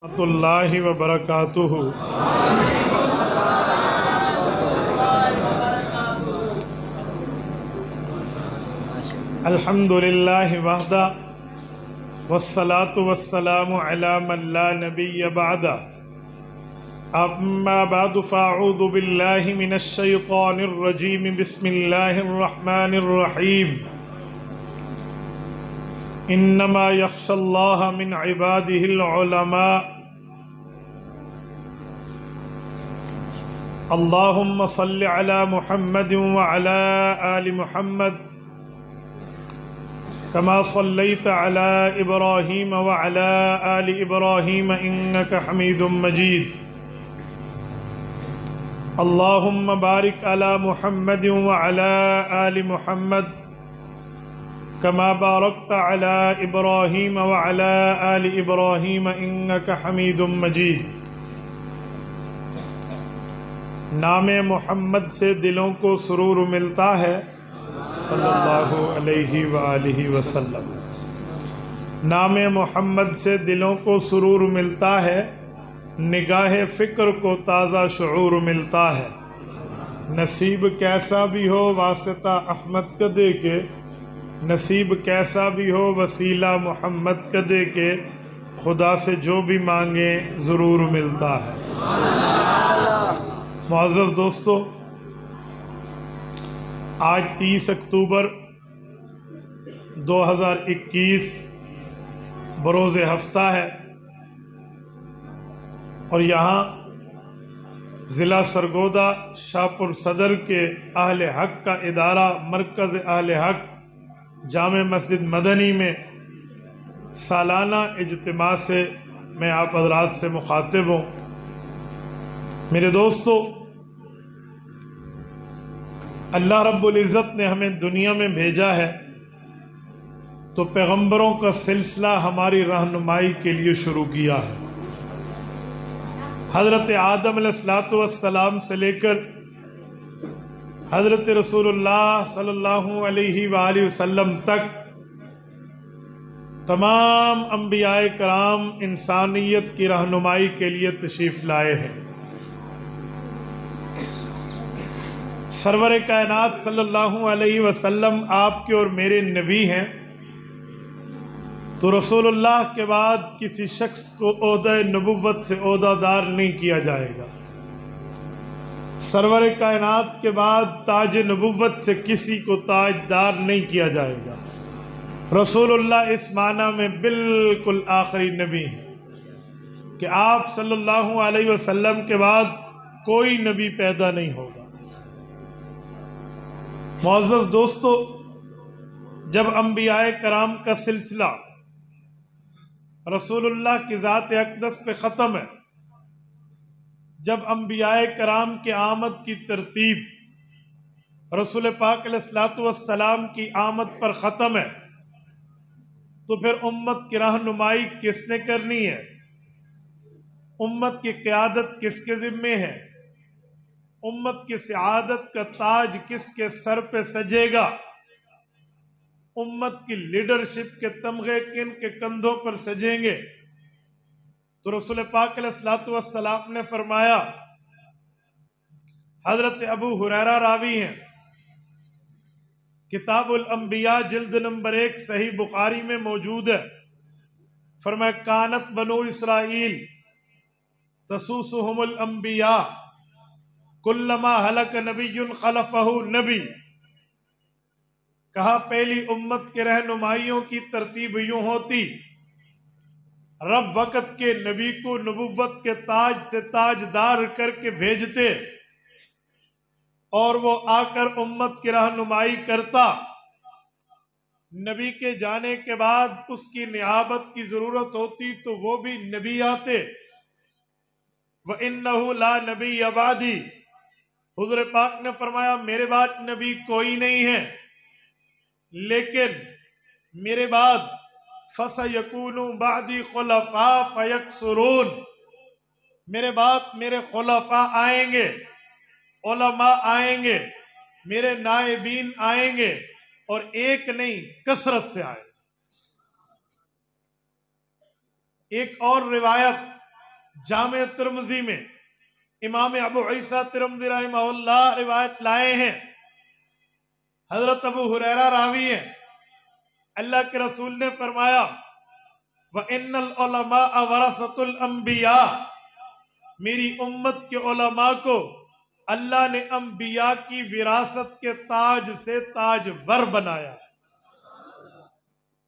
रहमतुल्लाहि व बरकातुहू। अल्हम्दुलिल्लाहि वहदा वस्सलातु वस्सलामु अला मन ला नबिय्य बअदा। अम्मा बअदु फ़अऊज़ु बिल्लाहि मिनश शैतानिर रजीम। बिस्मिल्लाहिर रहमानिर रहीम। इन्नमा यख्शल्लाह मिन इबादिहिल उलमा। अल्लाहुम्मा सल्लि अला मुहम्मद व अला आलि मुहम्मद कमा सल्लैत अला इब्राहीम व अला आलि इब्राहीम इन्नका हमीदुम मजीद। अल्लाहुम्मा बारिक अला मुहम्मद व अला आलि मुहम्मद कमा बारकत अला इब्राहीम व अला आलि इब्राहीम इन्नका हमीदुम मजीद। नामे मोहम्मद से दिलों को सुरूर मिलता है सल्लल्लाहु अलैहि व आलिहि वसल्लम। नामे मोहम्मद से दिलों को सुरूर मिलता है, निगाहे फ़िक्र को ताज़ा शऊर मिलता है। नसीब कैसा भी हो वास्ता अहमद का दे के, नसीब कैसा भी हो वसीला मोहम्मद का दे के, खुदा से जो भी मांगे ज़रूर मिलता है। मुअज़्ज़ज़ दोस्तों, आज 30 अक्टूबर 2021 बरोज़ हफ्ता है और यहाँ ज़िला सरगोदा शाहपुर सदर के अहले हक का इदारा मरकज़ अहले हक जामे मस्जिद मदनी में सालाना इज्तिमा से मैं आप हज़रात से मुखातिब हूँ। मेरे दोस्तों, अल्लाह रब्बुल इज़्ज़त ने हमें दुनिया में भेजा है तो पैगंबरों का सिलसिला हमारी रहनुमाई के लिए शुरू किया है। हज़रत आदम अलैहिस्सलातु वस्सलाम से लेकर हज़रत रसूलुल्लाह सल्लल्लाहु अलैहि वालैहि वसल्लम तक तमाम अंबियाए कराम इंसानियत की रहनुमाई के लिए तशरीफ़ लाए हैं। सरवर कायनात सल्लल्लाहु अलैहि वसल्लम आपके और मेरे नबी हैं, तो रसूलुल्लाह के बाद किसी शख्स को ओहदा नबुव्वत से ओहदादार नहीं किया जाएगा। सरवर कायनात के बाद ताज नबुव्वत से किसी को ताजदार नहीं किया जाएगा। रसूलुल्लाह इस माना में बिल्कुल आखिरी नबी हैं कि आप सल्लल्लाहु अलैहि वसल्लम के बाद कोई नबी पैदा नहीं होगा। मुअज़्ज़ज़ दोस्तों, जब अंबियाए कराम का सिलसिला रसूलुल्लाह की ज़ात अक़दस पे ख़त्म है, जब अंबियाए कराम के आमद की तरतीब रसूल पाक अलैहिस्सलातु वस्सलाम की आमद पर ख़त्म है, तो फिर उम्मत की रहनुमाई किसने करनी है? उम्मत की क़यादत किसके ज़िम्मे है? उम्मत की सआदत का ताज किसके सर पे सजेगा? उम्मत की लीडरशिप के तमगे किन के कंधों पर सजेंगे? तो रसूल पाक अलैहिस्सलातु वस्सलाम ने फरमाया, हजरत अबू हुरैरा रावी हैं, किताबुल अंबिया जिल्द नंबर 1 सही बुखारी में मौजूद है। फरमाया, कानत बनु इसराइल तसूसुहुमुल अंबिया कुल्लमा हलक नबियुन खलफहु नबी। कहा, पहली उम्मत के रहनुमाइयों की तरतीब यूं होती, रब वक़्त के नबी को नबुव्वत के ताज से ताजदार करके भेजते और वो आकर उम्मत की रहनुमाई करता। नबी के जाने के बाद उसकी नियाबत की जरूरत होती तो वो भी नबी आते। व इन्नहु ला नबी अबादी, हुज़ूर पाक ने फरमाया, मेरे बाद नबी कोई नहीं है, लेकिन मेरे बाद फसयकूनु बादी खुलफा फयक्सुरून, मेरे बाद मेरे खुलफा आएंगे, उलमा आएंगे, मेरे नायबीन आएंगे और एक नहीं कसरत से आए। एक और रिवायत जामे तिरमिज़ी में इमाम अबू ईसा तिरमिज़ी रहमहुल्लाह रिवायत लाए हैं। हजरत अबू हुरैरा रावी है, अल्लाह के रसूल ने फरमाया व इन्नल उलमा वरसतुल अंबिया, मेरी उम्मत के उलमा को अल्लाह ने अंबिया की विरासत के ताज से ताजवर बनाया।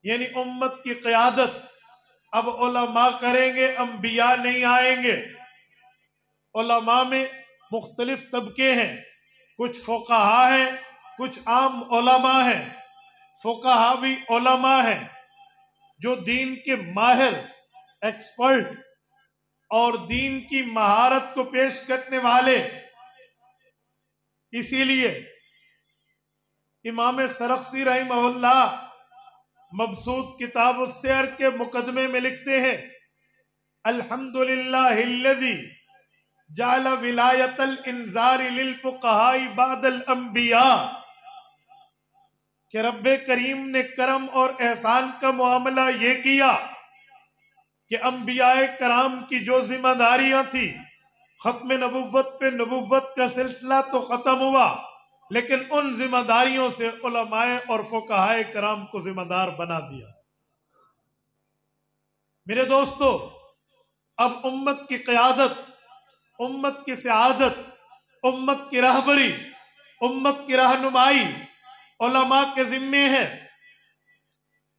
यानी उम्मत की क़यादत अब उलमा करेंगे, अंबिया नहीं आएंगे। उलमा में मुख्तलिफ तबके हैं, कुछ फुक़हा हैं, कुछ आम उलमा हैं। फुक़हा भी उलमा हैं जो दीन के माहिर, एक्सपर्ट और दीन की महारत को पेश करने वाले। इसीलिए इमाम सरख्सी रहमहुल्लाह मबसूत किताब उस्सियर के मुकदमे में लिखते हैं, अल्हम्दुलिल्लाहिल्लज़ी जाल विलायतल इंज़ारी लिल फुक़हाई बादल अंबिया, कि रब्बे करीम ने करम और एहसान का मामला ये किया कि अंबियाए कराम की जो जिम्मेदारियां थी, खत्म नबुव्वत पे नबुव्वत का सिलसिला तो खत्म हुआ, लेकिन उन जिम्मेदारियों से उलमाए और फुक़हाए कराम को जिम्मेदार बना दिया। मेरे दोस्तों, अब उम्मत की क़यादत, उम्मत की सियादत, उम्मत की रहबरी, उम्मत की रहनुमाई उलमा के जिम्मे है।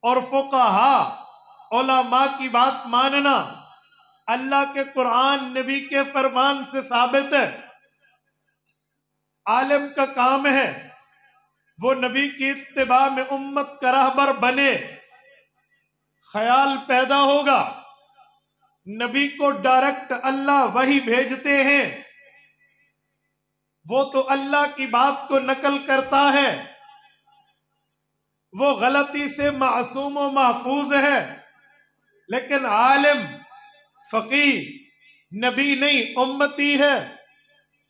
और फुक़हा उलमा की बात मानना अल्लाह के कुरान, नबी के फरमान से साबित है। आलिम का काम है वो नबी की इत्तिबा में उम्मत का रहबर बने। ख्याल पैदा होगा, नबी को डायरेक्ट अल्लाह वही भेजते हैं, वो तो अल्लाह की बात को नकल करता है, वो गलती से मासूम व महफूज है। लेकिन आलिम, फकीह नबी नहीं, उम्मती है।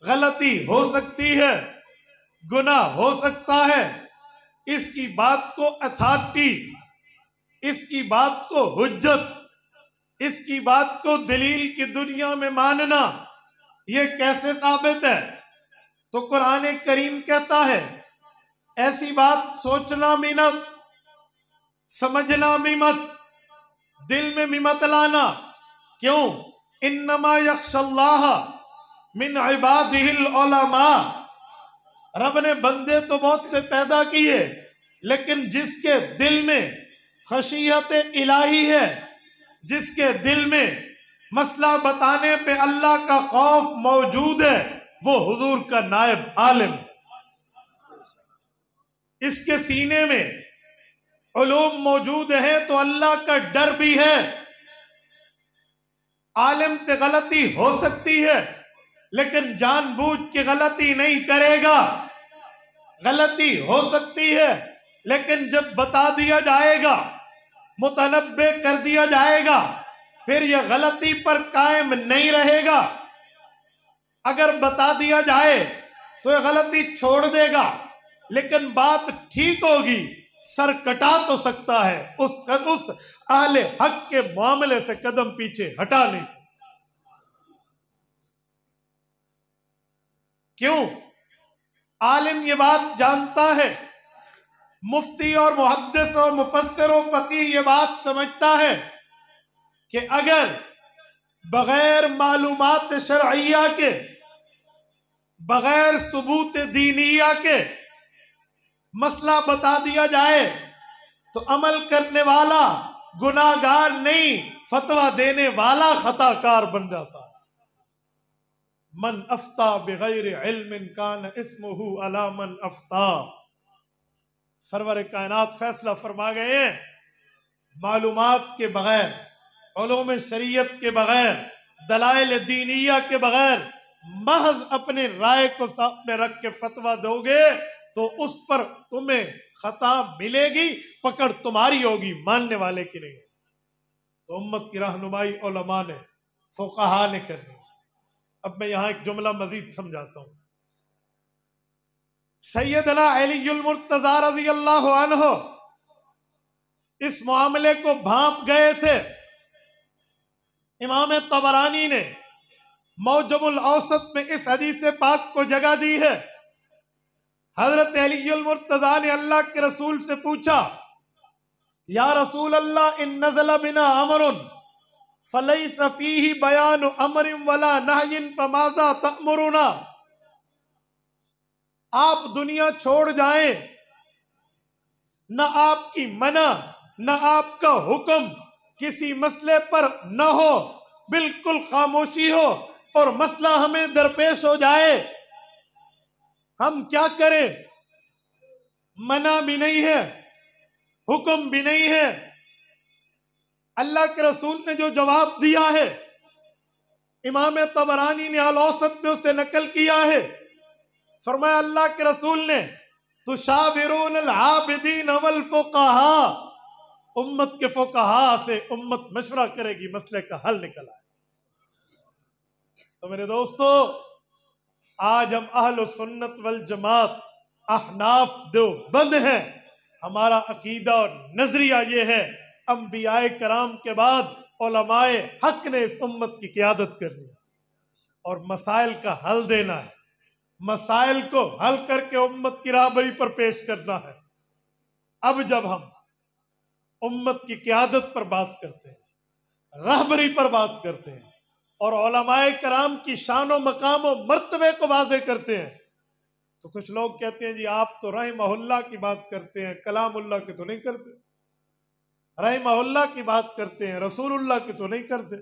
गलती हो सकती है, गुनाह हो सकता है, इसकी बात को अथॉरिटी, इसकी बात को हुज्जत, इसकी बात को दलील की दुनिया में मानना, यह कैसे साबित है? तो कुरान करीम कहता है ऐसी बात सोचना भी मत, समझना भी मत, दिल में भी मत लाना। क्यों? इन्नमा यख्शल्लाह मिन इबादिहिल उलमा। रब ने बंदे तो बहुत से पैदा किए, लेकिन जिसके दिल में खशियत इलाही है, जिसके दिल में मसला बताने पे अल्लाह का खौफ मौजूद है, वो हुजूर का नायब आलिम। इसके सीने में उलूम मौजूद है तो अल्लाह का डर भी है। आलिम से गलती हो सकती है, लेकिन जानबूझ के गलती नहीं करेगा। गलती हो सकती है, लेकिन जब बता दिया जाएगा, मुतनब्बे कर दिया जाएगा, फिर यह गलती पर कायम नहीं रहेगा। अगर बता दिया जाए तो यह गलती छोड़ देगा, लेकिन बात ठीक होगी, सर कटा तो सकता है, उस अहले हक के मामले से कदम पीछे हटा नहीं सकता। क्यों? आलिम ये बात जानता है, मुफ्ती और मुहद्दिस और मुफस्सिर और फकीह ये बात समझता है कि अगर बगैर मालूमात शरइया के, बगैर सबूत दीनिया के मसला बता दिया जाए तो अमल करने वाला गुनाहगार नहीं, फतवा देने वाला खताकार बन जाता है। मन अफ्ता बिगैर इल्मिन कान इस्मुहु अला मन अफ्ता। सरवर कायनात फैसला फरमा गए हैं, मालूमात के बगैर, उलूम शरीयत के बगैर, दलाइल दीनिया के बगैर महज अपने राय को सामने रख के फतवा दोगे तो उस पर तुम्हें खता मिलेगी, पकड़ तुम्हारी होगी, मानने वाले की नहीं। तो उम्मत की रहनुमाई उलमा ने, फुक़हा ने करनी। अब मैं यहां एक जुमला मजीद समझाता हूं। सैयदना अलीयुल मुर्तज़ा रज़ियल्लाहु अन्हु इस मामले को भांप गए थे। इमाम तबरानी ने मौजमुल औसत में इस हदीस पाक को जगह दी है। हजरत अली मुर्तजा ने अल्लाह के रसूल से पूछा, या रसूल अल्लाह, इन नज़ल बिना अमरुन फलैस फीही बयान अमरिन वला नहयिन फमाज़ा तअमुरुना। आप दुनिया छोड़ जाएं, न आपकी मना न आपका हुक्म किसी मसले पर न हो, बिल्कुल खामोशी हो और मसला हमें दरपेश हो जाए, हम क्या करें? मना भी नहीं है, हुक्म भी नहीं है। अल्लाह के रसूल ने जो जवाब दिया है, इमाम तबरानी ने अल औसत में उसे नकल किया है। फरमाया अल्लाह के रसूल ने, तुशाविरून अल आबिदीन वल फुक़हा, उम्मत के फुक़हा से उम्मत मशवरा करेगी, मसले का हल निकल आए। तो मेरे दोस्तों, आज हम अहल सुन्नत वल जमात अहनाफ देवबंद हैं। हमारा अकीदा और नजरिया ये है, अंबियाए कराम के बाद उलमाए हक ने इस उम्मत की क़ियादत करनी है और मसाइल का हल देना है, मसाइल को हल करके उम्मत की राहबरी पर पेश करना है। अब जब हम उम्मत की क़ियादत पर बात करते हैं, राहबरी पर बात करते हैं और उलमाए कराम की शान व मकाम व मर्तबे को वाज़े करते हैं, तो कुछ लोग कहते हैं जी आप तो रहमहुल्लाह की बात करते हैं, कलामुल्लाह की तो नहीं करते, रहमहुल्लाह की बात करते हैं, रसूलुल्लाह की तो नहीं करते।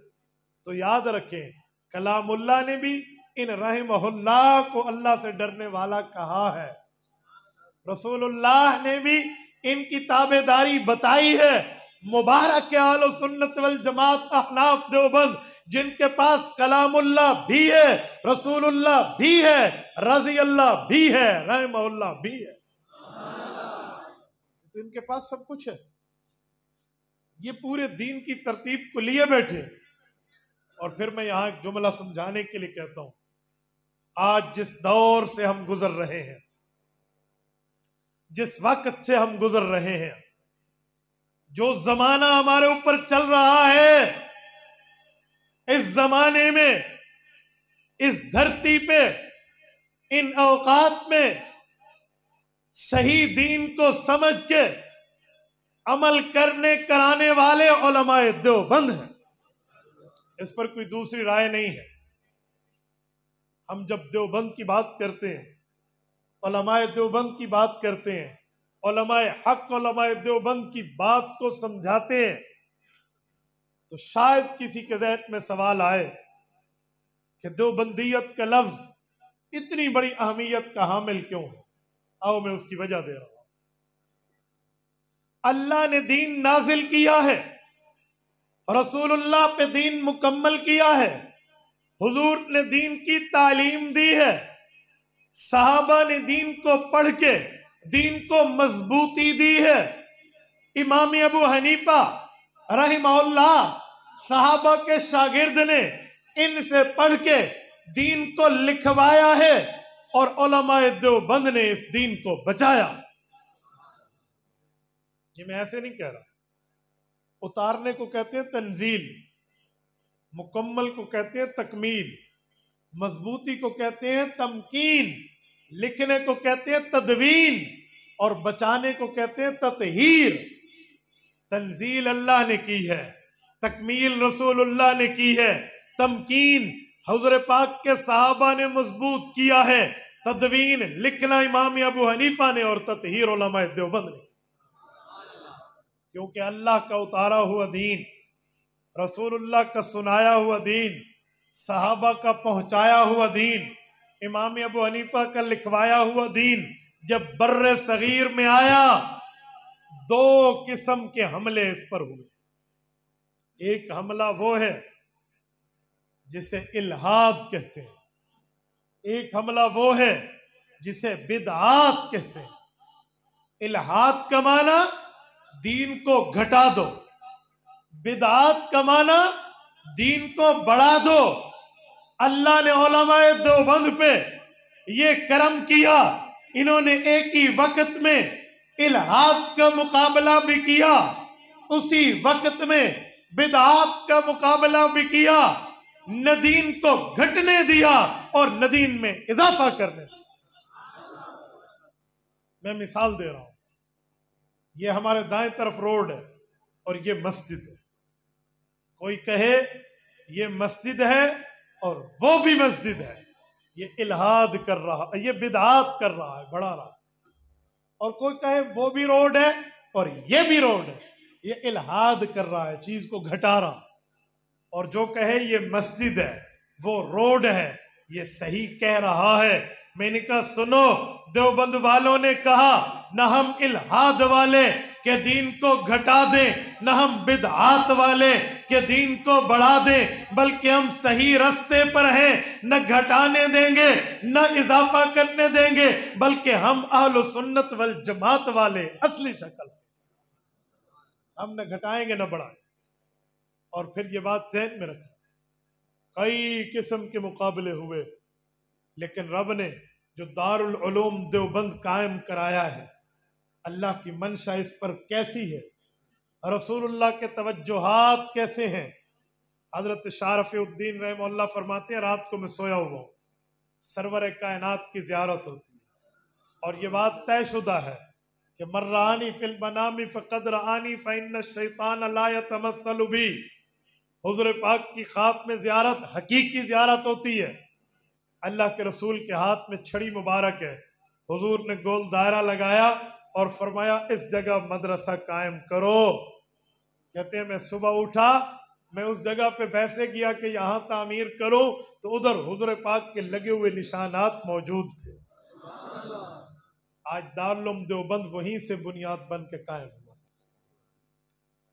तो याद रखें, कलामुल्लाह ने भी इन रहमहुल्लाह को अल्लाह से डरने वाला कहा है, रसूलुल्लाह ने भी इनकी ताबेदारी बताई है। मुबारक के अहले सुन्नत वल जमात अहनाफ देवबंद, जिनके पास कलामुल्लाह भी है, रसूलुल्लाह भी है, रज़ी अल्लाह भी है, रहमहुल्लाह भी है, तो इनके पास सब कुछ है। ये पूरे दीन की तरतीब को लिए बैठे। और फिर मैं यहां एक जुमला समझाने के लिए कहता हूं, आज जिस दौर से हम गुजर रहे हैं, जिस वक्त से हम गुजर रहे हैं, जो जमाना हमारे ऊपर चल रहा है, इस जमाने में, इस धरती पे, इन औकात में सही दीन को समझ के अमल करने कराने वाले उलमाए देवबंद हैं। इस पर कोई दूसरी राय नहीं है। हम जब देवबंद की बात करते हैं, उलमाए देवबंद की बात करते हैं, उलमाए हक उलमाए देवबंद की बात को समझाते हैं, तो शायद किसी के ज़हन में सवाल आए कि देवबंदियत का लफ्ज इतनी बड़ी अहमियत का हामिल क्यों है। आओ मैं उसकी वजह दे रहा हूं। अल्लाह ने दीन नाजिल किया है, रसूलुल्लाह पे दीन मुकम्मल किया है, हुजूर ने दीन की तालीम दी है, सहाबा ने दीन को पढ़ के दीन को मजबूती दी है। इमाम अबू हनीफा रहमहुल्लाह सहाबा के शागिर्द ने इनसे पढ़ के दीन को लिखवाया है और उलमाए देवबंद ने इस दीन को बचाया। ये मैं ऐसे नहीं कह रहा। उतारने को कहते हैं तंजील, मुकम्मल को कहते हैं तकमील, मजबूती को कहते हैं तमकीन, लिखने को कहते हैं तदवीन और बचाने को कहते हैं ततहीर। तंजील अल्लाह ने की है, तकमील रसूलुल्लाह ने की है, तमकीन हुज़ूर पाक के सहाबा ने मजबूत किया है, तदवीन लिखना इमाम अबू हनीफा ने और ततहीर उलमाए देवबंद ने। क्योंकि अल्लाह का उतारा हुआ दीन, रसूलुल्लाह का सुनाया हुआ दीन, सहाबा का पहुंचाया हुआ दीन, इमाम अबू हनीफा का लिखवाया हुआ दीन जब बर्रे सगीर में आया, दो किस्म के हमले इस पर हुए। एक हमला वो है जिसे इल्हाद कहते हैं, एक हमला वो है जिसे बिदआत कहते हैं। इल्हाद का माना दीन को घटा दो, बिदआत का माना दीन को बढ़ा दो। अल्लाह ने उलमाए देवबंद पे ये करम किया, इन्होंने एक ही वक्त में इल्हाद का मुकाबला भी किया, उसी वक्त में बिदआत का मुकाबला भी किया, न दीन को घटने दिया और न दीन में इजाफा करने दिया। मैं मिसाल दे रहा हूं, ये हमारे दाएं तरफ रोड है और ये मस्जिद है। कोई कहे ये मस्जिद है और वो भी मस्जिद है, ये इल्हाद कर रहा है, ये बिदआत कर रहा है, बढ़ा रहा है। और कोई कहे वो भी रोड है और ये भी रोड है, ये इल्हाद कर रहा है, चीज को घटा रहा। और जो कहे ये मस्जिद है वो रोड है, ये सही कह रहा है। मैंने कहा सुनो, देवबंद वालों ने कहा न हम इल्हाद वाले के दीन को घटा दें, न हम बिदआत वाले के दीन को बढ़ा दें, बल्कि हम सही रास्ते पर हैं, न घटाने देंगे न इजाफा करने देंगे, बल्कि हम अहले सुन्नत वल जमात वाले असली शक्ल, हम न घटाएंगे न बढ़ाएंगे। और फिर ये बात ज़हन में रखें, कई किस्म के मुकाबले हुए, लेकिन रब ने जो दारुल उलूम देवबंद कायम कराया है, अल्लाह की मंशा इस पर कैसी है, रसूलुल्लाह के तवज्जुहात कैसे हैं। हजरत शारफ़ुद्दीन रहमतुल्लाह फरमाते हैं, रात को मैं सोया हुआ हूँ, सरवर कायनात की ज़ियारत होती है और ये बात तयशुदा है कि मर्रानी फिल मनामी फ़क़द रआनी फ़इन्न शैतान ला यतमस्सलु बी। हुज़ूर पाक की ख्वाब में ज़ियारत हकीकी ज़ियारत होती है। अल्लाह के रसूल के हाथ में छड़ी मुबारक है, हुजूर ने गोल दायरा लगाया और फरमाया इस जगह मदरसा कायम करो। कहते हैं मैं सुबह उठा, मैं उस जगह पे वैसे किया कि यहाँ तामीर करो, तो उधर हुजूर पाक के लगे हुए निशानात मौजूद थे। आज दारुल उलूम देवबंद वहीं से बुनियाद बन के कायम हुआ।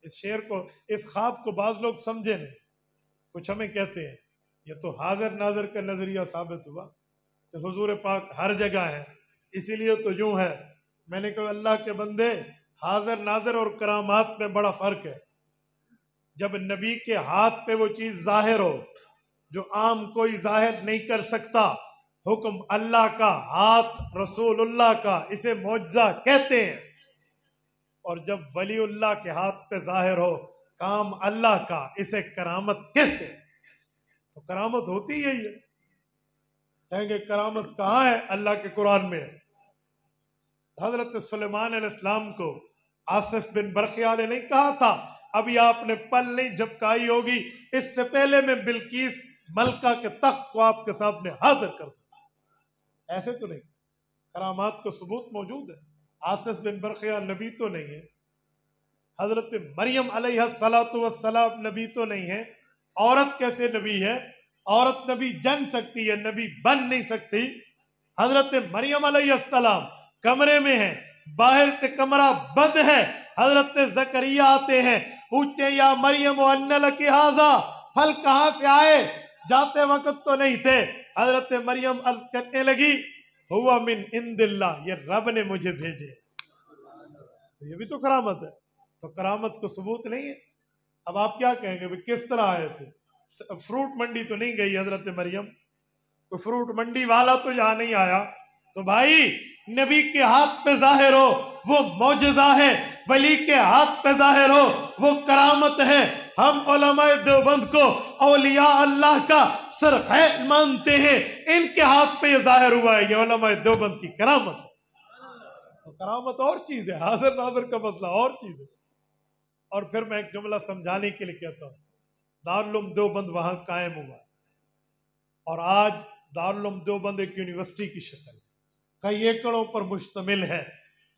इस शेर को, इस ख्वाब को बाज लोग समझे नहीं, कुछ हमें कहते हैं ये तो हाजिर नाजर का नजरिया साबित हुआ कि हुजूर पाक हर जगह है, इसीलिए तो यूं है। मैंने कहा अल्लाह के बंदे, हाजिर नाजर और करामात में बड़ा फर्क है। जब नबी के हाथ पे वो चीज जाहिर हो जो आम कोई जाहिर नहीं कर सकता, हुक्म अल्लाह का, हाथ रसूलुल्लाह का, इसे मौजज़ा कहते हैं। और जब वलीउल्लाह के हाथ पे जाहिर हो काम अल्लाह का, इसे करामत कहते हैं। तो करामत होती यही है। कहेंगे करामत कहाँ है? अल्लाह के कुरान में। हजरत सुलेमान अलैहिस्सलाम को आसिफ बिन बरखिया ने नहीं कहा था अभी आपने पल नहीं झपकाई होगी, इससे पहले मैं बिल्किस मलका के तख्त को आपके सामने हाजिर कर दूं। ऐसे तो नहीं, करामात को सबूत मौजूद है। आसिफ बिन बरखिया नबी तो नहीं है, हजरत मरियम अलैहिस्सलातु वस्सलाम नबी तो नहीं है। औरत कैसे नबी है? औरत नबी जन सकती है, नबी बन नहीं सकती। हजरत मरियम अलैहिस्सलाम कमरे में है, बाहर से कमरा बंद है। हजरत जकरिया आते हैं, पूछते हैं या मरियम अन्ना लकी हाजा, फल कहां से आए? जाते वक्त तो नहीं थे। हजरत मरियम अर्ज करने लगी हुआ मिन इंदिल्लाह, ये रब ने मुझे भेजे। तो ये भी तो करामत है। तो करामत को सबूत नहीं है। अब आप क्या कहेंगे भाई किस तरह आए थे? फ्रूट मंडी तो नहीं गई हजरत मरियम, कोई फ्रूट मंडी वाला तो यहाँ नहीं आया। तो भाई नबी के हाथ पे जाहिर हो वो मौजज़ा है, वली के हाथ पे जाहिर हो वो करामत है। हम उलमाए देवबंद को औलिया अल्लाह का सरखैर मानते हैं, इनके हाथ पे ये जाहिर हुआ है, ये उलमाए देवबंद की करामत। तो करामत और चीज है, हाजिर नाजिर का मसला और चीज है। और फिर मैं एक जुमला समझाने के लिए कहता हूँ, दारुल उलूम देवबंद वहां कायम हुआ और आज दारुल उलूम देवबंद एक यूनिवर्सिटी की शक्ल, कई एकड़ों पर मुश्तमिल है,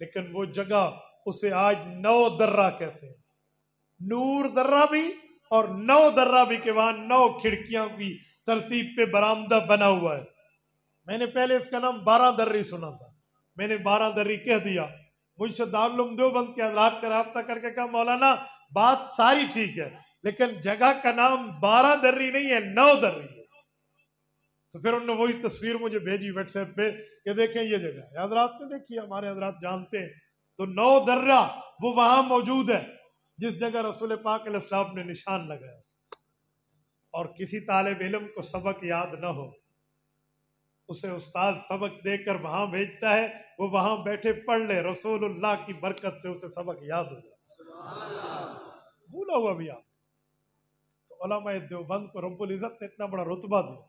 लेकिन वो जगह उसे आज 9 दर्रा कहते हैं। नूर दर्रा भी और 9 दर्रा भी के वहां 9 खिड़कियां की तरतीब पे बरामदा बना हुआ है। मैंने पहले इसका नाम 12 दर्री सुना था, मैंने 12 दर्री कह दिया। मुझसे दारुल उलूम देवबंद के हजरात का राब्ता करके कहा मौलाना बात सारी ठीक है, लेकिन जगह का नाम 12 दर्री नहीं है, 9 दर्री है। तो फिर उन्होंने वही तस्वीर मुझे भेजी व्हाट्सएप पे कि देखें ये जगह। हजरात ने देखी, हमारे हजरात जानते हैं। तो 9 दर्रा वो वहां मौजूद है जिस जगह रसूल पाक अलैहिस्सलाम ने निशान लगाया। और किसी तालिब इल्म को सबक याद न हो, उसे उस्ताद सबक देकर वहां भेजता है, वो वहां बैठे पढ़ ले, रसूलुल्लाह की बरकत से उसे सबक याद हो जाए। भूला हुआ भी याद। उलमाए देवबंद को रब्बुल इज़्ज़त ने इतना बड़ा रुतबा दिया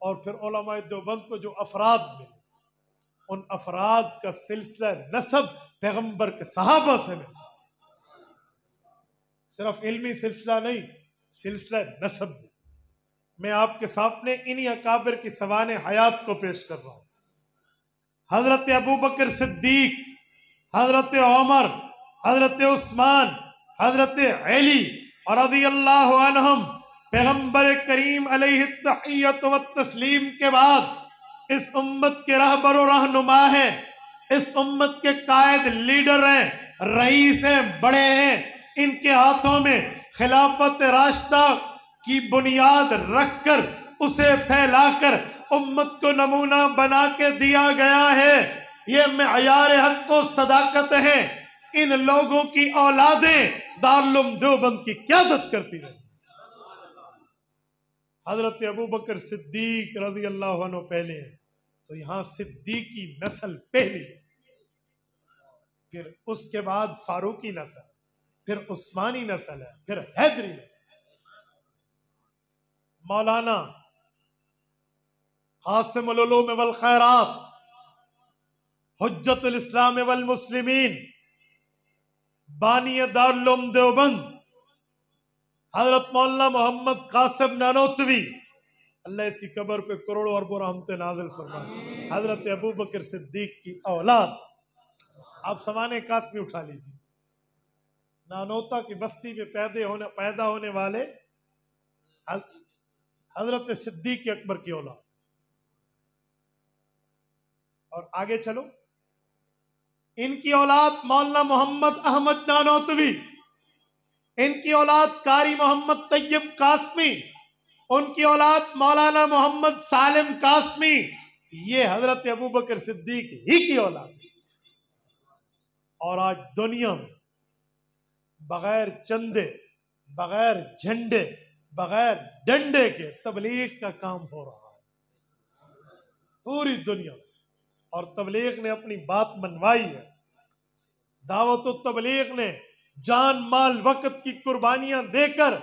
और फिर उलमाए देवबंद को जो अफराद मिले उन अफराद का सिलसिला नसब पैगंबर के सहाबा से मिला। सिर्फ इल्मी सिलसिला नहीं, सिलसिला नसब। मैं आपके सामने इन्हीं अकाबिर की सवाने हयात को पेश कर रहा हूं। हजरत अबू बकर सिद्दीक, हजरत उमर, हजरत उस्मान, हजरत अली और रज़ियल्लाहु अन्हुम पैगंबर करीम अलैहि तहियत व तस्लीम के बाद इस उम्मत के रहबर और रहनुमा हैं, इस उम्मत के कायद लीडर हैं, रईस हैं, बड़े हैं। इनके हाथों में खिलाफत राशिदा की बुनियाद रखकर उसे फैलाकर उम्मत को नमूना बना के दिया गया है। ये मेयार हक को सदाकत है। इन लोगों की औलादें दारुल उलूम देवबंद की क़यादत करती रही। हजरत अबू बकर सिद्दीक रज़ी अल्लाह अन्हु पहले हैं, तो यहां सिद्दीकी नस्ल पहली, फिर उसके बाद फारूकी नस्ल, फिर उस्मानी नस्ल है, फिर हैदरी नस्ल। मौलाना कासिमुल उलूम वल खैरात, हुज्जतुल इस्लाम वल मुस्लिमीन, बानी दारुल उलूम देवबंद हजरत मौलाना मोहम्मद कासिम नानोतवी, अल्लाह इसकी कब्र पे करोड़ों अरबों रहमतें नाज़िल फरमाए। हजरत अबू बकर सिद्दीक की औलाद, आप समाने कासमी उठा लीजिए, नानोता की बस्ती में पैदा होने वाले हजरत सिद्दीक अकबर की औलाद। और आगे चलो, इनकी औलाद मौलाना मोहम्मद अहमद नानोतवी, इनकी औलाद कारी मोहम्मद तैयब कासमी, उनकी औलाद मौलाना मोहम्मद सालिम कासमी, ये हजरत अबू बकर सिद्दीक ही की औलाद। और आज दुनिया में बगैर चंदे, बगैर झंडे, बगैर डंडे के तबलीग का काम हो रहा है पूरी दुनिया में। और तबलीग ने अपनी बात मनवाई है। दावत तबलीग ने जान माल वक्त की कुर्बानियां देकर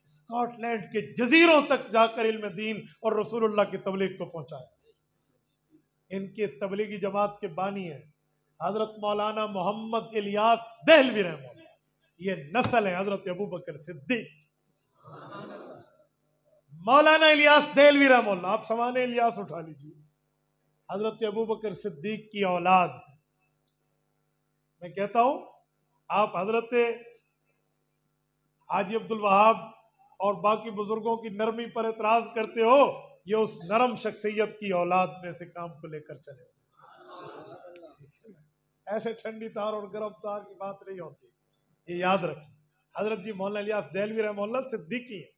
स्कॉटलैंड के जजीरों तक जाकर इल्म दीन और रसूलुल्लाह की तबलीग को पहुंचाया। इनके तबलीगी जमात के बानी है हजरत मौलाना मोहम्मद इलियास देहलवी रहमतुल्लाह। ये नस्ल है हजरत अबू बकर सिद्दीक, मौलाना इलियास देहलवी रहमतुल्लाह। आप सवाने इलियास उठा लीजिए, हजरत अबू बकर सिद्दीक की औलाद। मैं कहता हूं, आप हजरत हाजी अब्दुल वहाब और बाकी बुजुर्गों की नरमी पर एतराज करते हो, ये उस नरम शख्सियत की औलाद में से काम को लेकर चले। ऐसे ठंडी तार और गर्म तार की बात नहीं होती, ये याद रखें। हजरत जी मौलाना इलियास देहलवी रहमतुल्लाह सिद्दीकी है।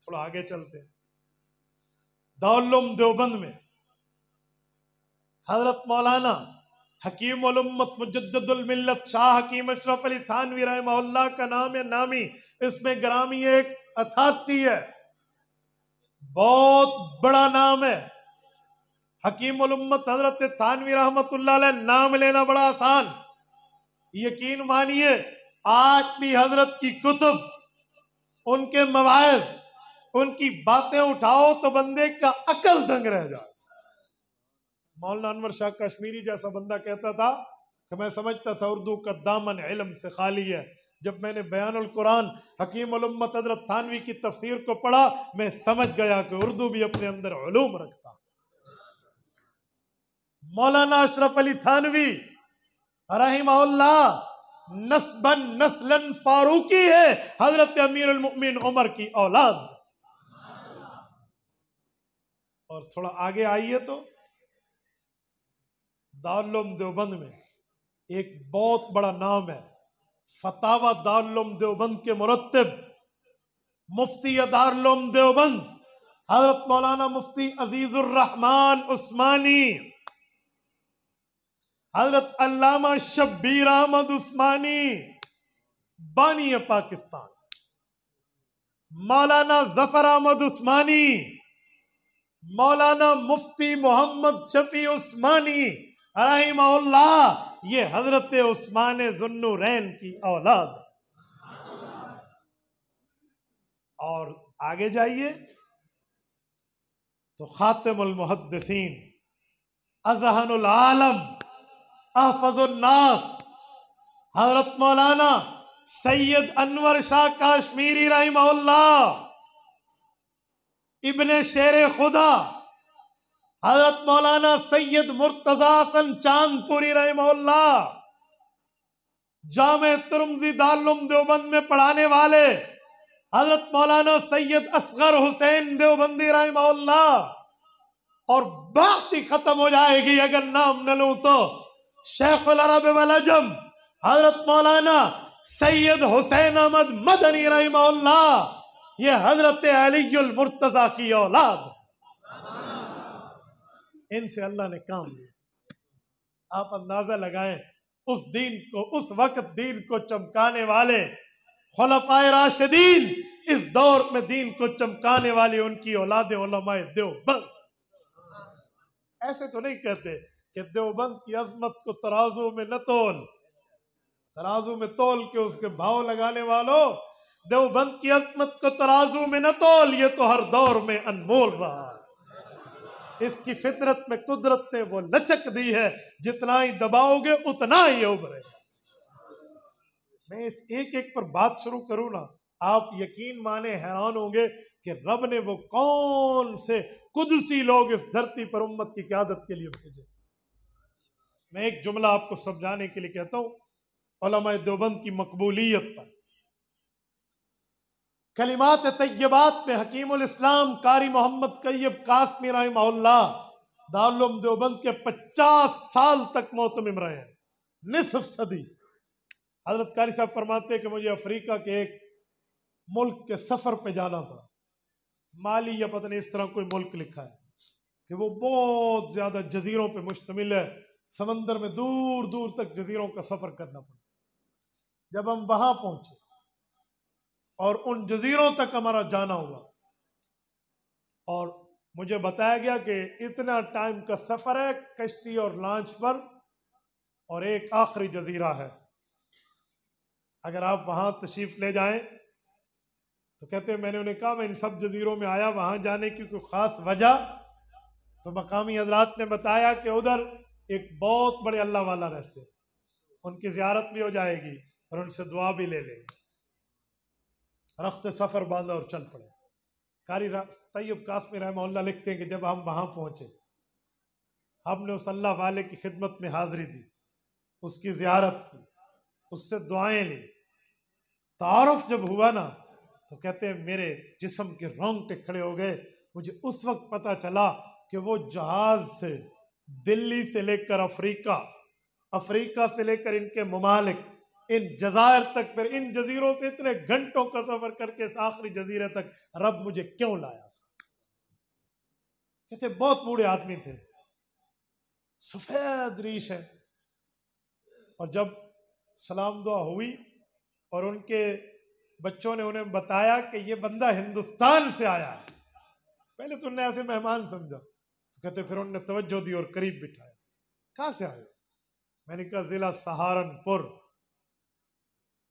थोड़ा आगे चलते हैं, दारुल उलूम देवबंद में हजरत मौलाना हकीम उल उम्मत मुजद्दिदुल मिल्लत शाह हकीम अशरफ अली थानवी रहमतुल्लाह का नाम है नामी। इसमें ग्रामी एक अथाती है, बहुत बड़ा नाम है। हकीम उल उम्मत हजरत थानवी रहमतुल्लाह अलैह, नाम लेना बड़ा आसान। यकीन मानिए, आज भी हजरत की कुतुब, उनके मवाइज़, उनकी बातें उठाओ तो बंदे का अकल दंग रह जाए। मौलाना अनवर शाह कश्मीरी जैसा बंदा कहता था कि मैं समझता था उर्दू का दामन इल्म से खाली है। जब मैंने बयानुल कुरान हकीम उल उम्मत हजरत थानवी की तफसीर को पढ़ा, मैं समझ गया कि उर्दू भी अपने अंदर उलूम रखता। मौलाना अशरफ अली थानवी रहमहुल्लाह नस्बन नस्लन फारूकी है, हजरत अमीरुल मुमिनीन उमर की औलाद। और थोड़ा आगे आइए तो दारुल उलूम देवबंद में एक बहुत बड़ा नाम है, फतावा दारुल उलूम देवबंद के मुरत्तिब मुफ्ती दारुल उलूम देवबंद हजरत मौलाना मुफ्ती अजीजुर रहमान उस्मानी, हजरत अल्लामा शब्बीर अहमद उस्मानी बानी पाकिस्तान, मौलाना जफर अहमद उस्मानी, मौलाना मुफ्ती मोहम्मद शफी उस्मानी रहमहुल्लाह, ये हजरत उस्मान ज़ुन्नुरैन की औलाद। और आगे जाइए तो खातिमुल मुहद्दिसीन, अज़हनुल आलम, अहफ़ज़ुन नास, हज़रत मौलाना सैयद अनवर शाह काश्मीरी रहमहुल्लाह, इब्ने शेरे खुदा हज़रत मौलाना सैयद मुर्तज़ा हसन चांदपुरी रहमहुल्लाह, जामे तुर्मज़ी दारुल देवबंद में पढ़ाने वाले हज़रत मौलाना सैयद असगर हुसैन देवबंदी रहमहुल्लाह, और बात ही खत्म हो जाएगी अगर नाम न लूं तो शेखुल अरब वल अजम हज़रत मौलाना सैयद हुसैन अहमद मदनी रहमहुल्लाह, ये हज़रत अलीयुल मुर्तज़ा की औलाद, इनसे अल्लाह ने काम लिया। आप अंदाजा लगाएं उस दीन को, उस वक्त दीन को चमकाने वाले खुलफाए राशिदीन, इस दौर में दीन को चमकाने वाली उनकी औलादे उलमाए देवबंद। ऐसे तो नहीं कहते कि देवबंद की अजमत को तराजू में न तोल, तराजू में तोल के उसके भाव लगाने वालों, देवबंद की अजमत को तराजू में न तोल, ये तो हर दौर में अनमोल रहा। इसकी फितरत में कुदरत ने वो लचक दी है, जितना ही दबाओगे उतना ही उभरेगा। मैं इस एक एक पर बात शुरू करूं ना, आप यकीन माने हैरान होंगे कि रब ने वो कौन से कुदसी लोग इस धरती पर उम्मत की क़यादत के लिए भेजे। मैं एक जुमला आपको समझाने के लिए कहता हूं, उलमाए देवबंद की मकबूलियत पर। कलिमात तय्यबात में हकीमुल इस्लाम कारी मोहम्मद तैयब कासमी रहमहुल्लाह दारुल देवबंद के 50 साल तक मोहतमिम रहे हैं, निसफ सदी। हजरत कारी साहब फरमाते हैं कि मुझे अफ्रीका के एक मुल्क के सफर पे जाना पड़ा, माली या पता नहीं इस तरह कोई मुल्क लिखा है कि वो बहुत ज्यादा जजीरों पे मुश्तमिल है, समंदर में दूर दूर तक जजीरों का सफर करना पड़ा। जब हम वहां पहुंचे और उन जजीरों तक हमारा जाना हुआ और मुझे बताया गया कि इतना टाइम का सफर है कश्ती और लॉन्च पर, और एक आखिरी जजीरा है, अगर आप वहां तशरीफ ले जाएं तो कहते हैं, मैंने उन्हें कहा मैं इन सब जजीरों में आया, वहां जाने की कोई खास वजह? तो मकामी हजरात ने बताया कि उधर एक बहुत बड़े अल्लाह वाला रहते हैं, उनकी ज़ियारत भी हो जाएगी और उनसे दुआ भी ले लेंगे। रख्त सफर बांधा और चल पड़े। कारी तैयब कासमी रहमहुल्लाह लिखते हैं कि जब हम वहां पहुंचे, हमने उस अल्लाह वाले की खिदमत में हाजिरी दी, उसकी ज़ियारत की, उससे दुआएं ली। तारुफ जब हुआ ना तो कहते हैं मेरे जिस्म के रोंगटे खड़े हो गए। मुझे उस वक्त पता चला कि वो जहाज से दिल्ली से लेकर अफ्रीका, अफ्रीका से लेकर इनके ममालिक, इन जजायर तक, फिर इन जजीरों से इतने घंटों का सफर करके इस आखिरी जजीरे तक रब मुझे क्यों लाया था। कहते बहुत बूढ़े आदमी थे, सफेद रीश है, और जब सलाम दुआ हुई और उनके बच्चों ने उन्हें बताया कि ये बंदा हिंदुस्तान से आया है, पहले तो उन्हें ऐसे मेहमान समझा, तो कहते फिर उन्होंने तवज्जो दी और करीब बिठाया। कहाँ से आए? मैंने कहा जिला सहारनपुर।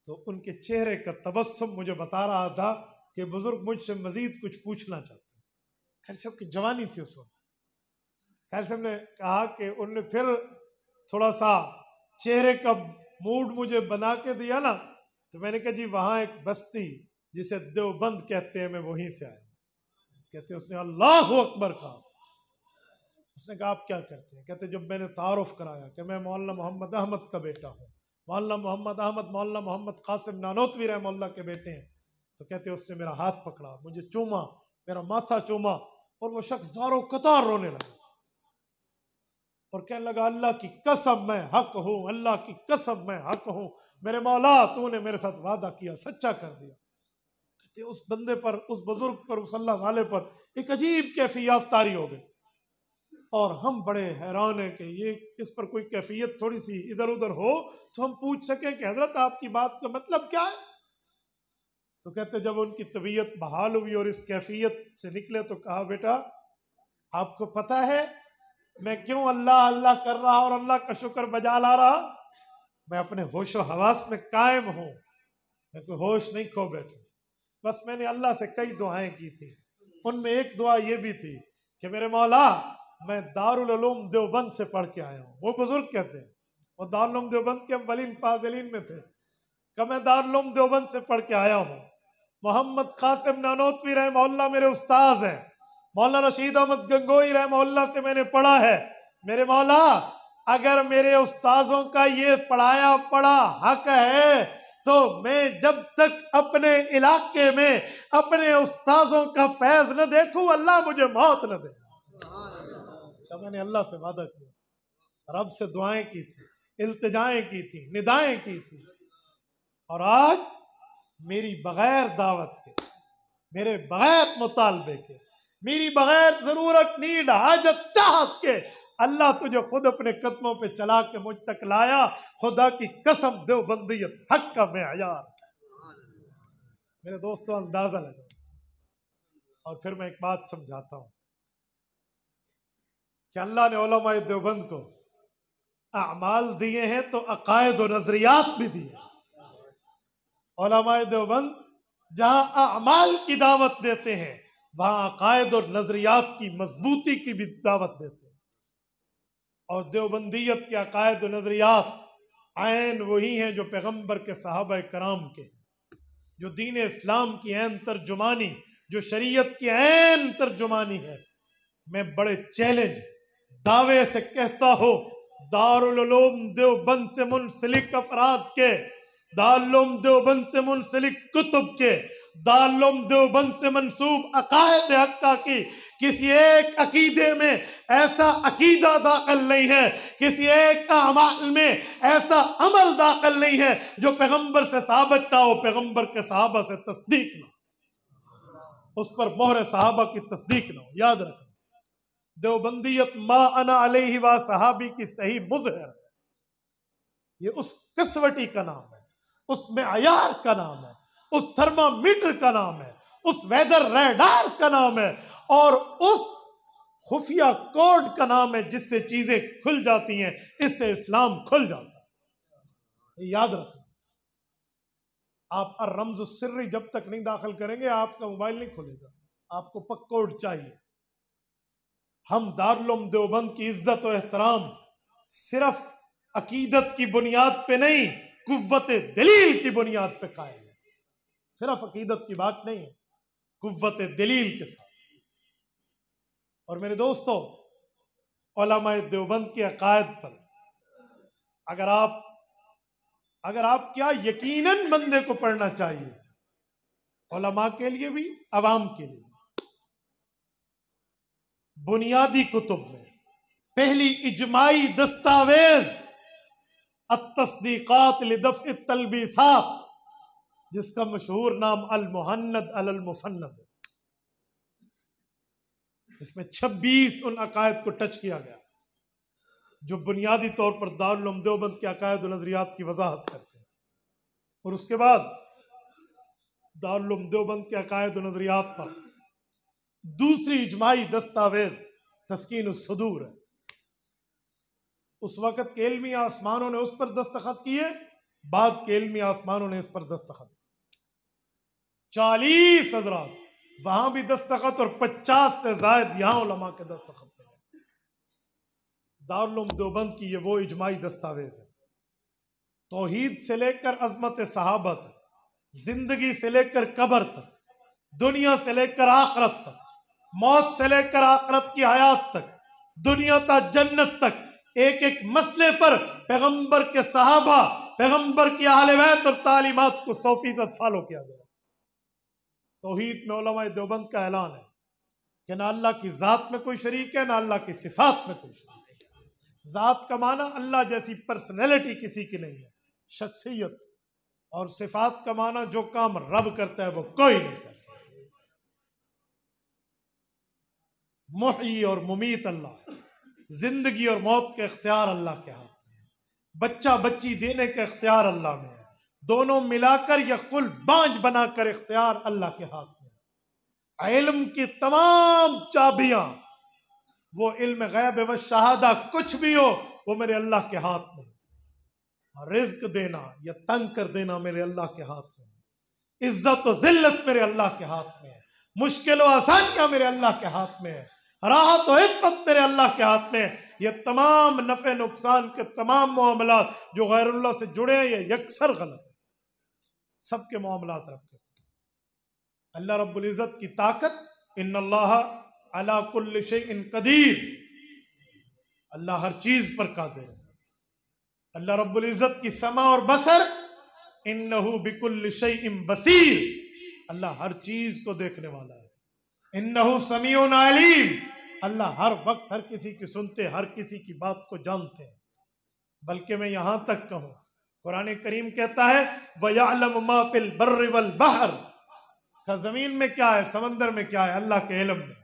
तो उनके चेहरे का तबस्सुम मुझे बता रहा था कि बुजुर्ग मुझसे मजीद कुछ पूछना चाहते हैं। खैर साहब की जवानी थी उस वक्त। खैर साहब ने कहा कि उन्होंने फिर थोड़ा सा चेहरे का मूड मुझे बना के दिया ना, तो मैंने कहा जी वहां एक बस्ती जिसे देवबंद कहते हैं, मैं वहीं से आया। कहते उसने अल्लाह अकबर कहा। उसने कहा आप क्या करते हैं? कहते जब मैंने तारुफ कराया कि मैं मौलाना मोहम्मद अहमद का बेटा हूँ, मौलाना मोहम्मद अहमद मौलाना मोहम्मद कासिम नानोतवी रहमतुल्लाह के बेटे हैं, तो कहते उसने मेरा हाथ पकड़ा, मुझे चूमा, मेरा माथा चूमा, और वो शख्स ज़ारो कतार रोने लगा और कहने लगा अल्लाह की कसम मैं हक हूँ, अल्लाह की कसम मैं हक हूँ, मेरे मौला तूने मेरे साथ वादा किया, सच्चा कर दिया। कहते उस बंदे पर, उस बुजुर्ग पर, उस अल्लाह वाले पर एक अजीब कैफियत तारी हो गई, और हम बड़े हैरान हैं कि ये इस पर कोई कैफियत थोड़ी सी इधर उधर हो तो हम पूछ सकें कि हजरत आपकी बात का मतलब क्या है। तो कहते जब उनकी तबीयत बहाल हुई और इस कैफियत से निकले तो कहा बेटा आपको पता है मैं क्यों अल्लाह अल्लाह कर रहा और अल्लाह का शुक्र बजा ला रहा? मैं अपने होशो हवास में कायम हूं, मैं कोई होश नहीं खो बैठा। बस मैंने अल्लाह से कई दुआएं की थी, उनमें एक दुआ ये भी थी कि मेरे मौला मैं दारुल उलूम देवबंद से पढ़ के आया हूँ। वो बुजुर्ग कहते हैं, वो दारुल उलूम देवबंद के अव्वलीन फाजिलीन में थे, कि मैं दारुल उलूम देवबंद से पढ़ के आया हूँ। मोहम्मद कासिम नानोतवी रहमहुल्लाह मेरे उस्ताद हैं, मौलाना रशीद अहमद गंगोई रहमहुल्लाह से मैंने पढ़ा है। मेरे मौला अगर मेरे उस्ताजों का ये पढ़ाया पढ़ा हक है तो मैं जब तक अपने इलाके में अपने उस्ताजों का फैज न देखूं अल्लाह मुझे मौत न दे। तो मैंने अल्लाह से वादा किया, रब से दुआएं की थी, इल्तिजाएं की थी, निदाएं की थी, और आज मेरी बगैर दावत के, मेरे बगैर मुतालबे के, मेरी बगैर जरूरत नीड हाजत चाहत के अल्लाह तुझे खुद अपने कदमों पे चला के मुझ तक लाया। खुदा की कसम देवबंदियत हक का मेयार। मेरे दोस्तों अंदाजा लगा, और फिर मैं एक बात समझाता हूं कि अल्लाह ने उलमाए देवबंद को अमाल दिए हैं तो अकायद और नजरियात भी दिए। उलमाए देवबंद जहां अमाल की दावत देते हैं वहां अकायद और नजरियात की मजबूती की भी दावत देते हैं। और देवबंदियत के अकायद और नजरियात ऐन वही हैं जो पैगंबर के सहाबा कराम के, जो दीन इस्लाम की ऐन तर्जुमानी, जो शरीयत की ऐन तर्जुमानी है। मैं बड़े चैलेंज दावे से कहता हूं, दारुल उलूम देवबंद से मुंसलिक अफराद के, दारुल उलूम देवबंद से मुंसलिक कुतुब के, दारुल उलूम देवबंद से मंसूब अकायद हक्का की किसी एक अकीदे में ऐसा अकीदा दाखिल नहीं है, किसी एक अमाल में ऐसा अमल दाखिल नहीं है जो पैगंबर से साबित ना हो, पैगंबर के सहाबा से तस्दीक ना हो, उस पर मोहर सहाबा की तस्दीक ना हो। याद रखना, देवबंदियत मा अना अलैहि व सहाबी की सही मुज़हिर है। ये उस कसवटी का नाम है, उस मेयार का नाम है, उस थर्मामीटर का नाम है, उस वेदर रडार का नाम है, और उस खुफिया कोड का नाम है जिससे चीजें खुल जाती हैं। इससे इस्लाम खुल जाता है। याद रखना, आप रमज़ सिर्री जब तक नहीं दाखिल करेंगे आपका मोबाइल नहीं खुलेगा, आपको पक कोड चाहिए। हम दारुल उलूम देवबंद की इज्जत और एहतराम सिर्फ अकीदत की बुनियाद पे नहीं, कुव्वत दलील की बुनियाद पे कायम है। सिर्फ अकीदत की बात नहीं है, कुव्वत दलील के साथ। और मेरे दोस्तों, उलमाए देवबंद के अकायद पर अगर आप क्या यकीनन बंदे को पढ़ना चाहिए, उलमा के लिए भी अवाम के लिए, बुनियादी कुतुब में पहली इजमाई दस्तावेज अत-तस्दीकात लिदफ़ तलबीसात, जिसका मशहूर नाम अल मुहन्नद अल मुफन्नद है। इसमें 26 उन अकायद को टच किया गया जो बुनियादी तौर पर दारुल उलूम देवबंद के अकायद और नजरियात की वजाहत करते हैं। और उसके बाद दारुल उलूम देवबंद के अकायद और नजरियात पर दूसरी इजमाई दस्तावेज तस्कीन उस-सुदूर है। उस वक्त के इल्मी आसमानों ने उस पर दस्तखत किए, बाद के इल्मी आसमानों ने इस पर दस्तखत। 40 हजरात वहां भी दस्तखत और 50 से ज्यादा यहां उलमा के दस्तखत मिले। दारुल उलूम देवबंद की ये वो इजमाई दस्तावेज है, तौहीद से लेकर अजमत सहाबा तक, जिंदगी से लेकर कब्र तक, दुनिया से लेकर आखिरत तक, मौत से लेकर आखिरत की हयात तक, दुनिया तक जन्नत तक, एक एक मसले पर पैगंबर के सहाबा, पैगंबर की अहले बैत और तालीमात को 100% फॉलो किया गया। तौहीद में उलमाए देवबंद का ऐलान है कि ना अल्लाह की जात में कोई शरीक है, ना अल्लाह की सिफात में कोई शरीक है। जात का माना अल्लाह जैसी पर्सनैलिटी किसी की नहीं है, शख्सियत, और सिफात का माना जो काम रब करता है वो कोई नहीं कर सकता। मुही और मुमीत अल्लाह है, जिंदगी और मौत के इख्तियार अल्लाह के हाथ में है, बच्चा बच्ची देने का इख्तियार अल्लाह में है, दोनों मिलाकर या कुल बांझ बनाकर इख्तियार अल्लाह के हाथ में है। इल्म की तमाम चाबियां, वो इल्म गैब व शहादा कुछ भी हो वो मेरे अल्लाह के हाथ में है। रिज्क देना या तंग कर देना मेरे अल्लाह के हाथ में है। इज्जत और जिल्लत मेरे अल्लाह के हाथ में है, मुश्किल और आसानियां मेरे अल्लाह के हाथ में है, राहत और इफ्फत मेरे अल्लाह के हाथ में है। ये तमाम नफे नुकसान के तमाम मामलात जो गैरुल्लाह से जुड़े हैं, ये यकसर गलत है। सबके मामलात रब के, अल्लाह रब्बुल इज्जत की ताकत, इन्नल्लाह अला कुल्लि शैइन कदीर, अल्लाह हर चीज पर कादिर है। अल्लाह रब्बुल इज्जत की समा और बसर, इन्नहु बिकुल्लि शैइन बसीर, अल्लाह हर चीज को देखने वाला है। इन्नहु समीउन अलीम, अल्लाह हर वक्त हर किसी की सुनते, हर किसी की बात को जानते हैं। बल्कि मैं यहां तक कहूं, कुरान करीम कहता है वयअलमु मा फिल बर्रि वल बहर, का जमीन में क्या है, समंदर में क्या है, अल्लाह के इल्म में।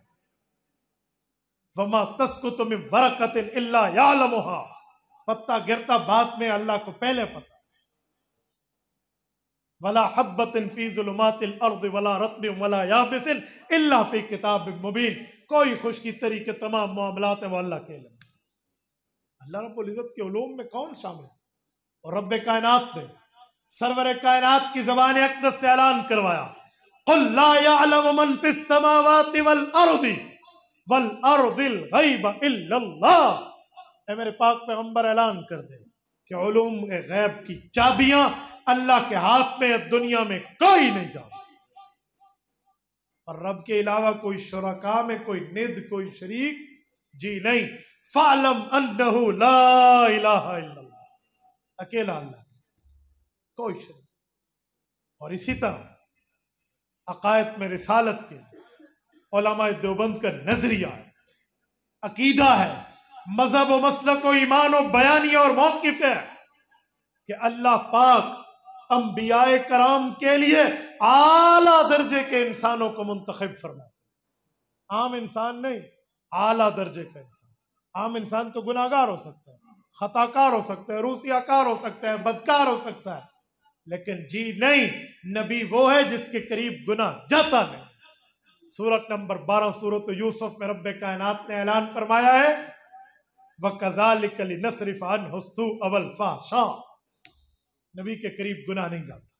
वमा तस्कुतु मिन वरकतिन इल्ला यअलमुहा, पत्ता गिरता बाद में अल्लाह को पहले पता। वला हब्बतिन फी ज़ुलुमातिल अर्द वला रत्बिन वला याबिसिन इल्ला फी किताबिन मुबीन, कोई खुशकी तरी के तमाम मामलात हैं वो अल्लाह के इल्म। अल्लाह रब्बुल इज्जत के उलूम में कौन शामिल है? और रब्बे कायनात ने सरवरे कायनात की ज़बान अक़दस से ऐलान करवाया, कुल ला यअलमु मन फिस समावाति वल अर्दिल गैब इल्लल्लाह। ऐ मेरे पाक पैगंबर ऐलान कर दे कि उलूम गैब की चाबियां अल्लाह के हाथ में, दुनिया में कोई नहीं जानता। और रब के अलावा कोई शुरका में कोई निद, कोई शरीक जी नहीं। फालम अन्नहु ला इलाहा इल्लल्लाह, अकेला अल्लाह, कोई शरीक। और इसी तरह अकायद में रिसालत के उलमाए देवबंद का नजरिया है, अकीदा है, मजहब व मसलक व ईमान व बयानिया और मौकिफ है कि अल्लाह पाक अंबियाए कराम के लिए आला दर्जे के इंसानों को मुंतखब फरमाते, आम इंसान नहीं, आला दर्जे का इंसान। आम इंसान तो गुनाहगार हो सकता है, खताकार हो सकता है, रूसियाकार हो सकता है, बदकार हो सकता है, लेकिन जी नहीं, नबी वो है जिसके करीब गुनाह जाता नहीं। सूरत नंबर 12 सूरत यूसुफ में रब्बे कायनात ने ऐलान फरमाया है वकज़ालिक लिनस्रिफ़ अन्हु सुअ वल फ़हशा, नबी के करीब गुनाह नहीं जाता।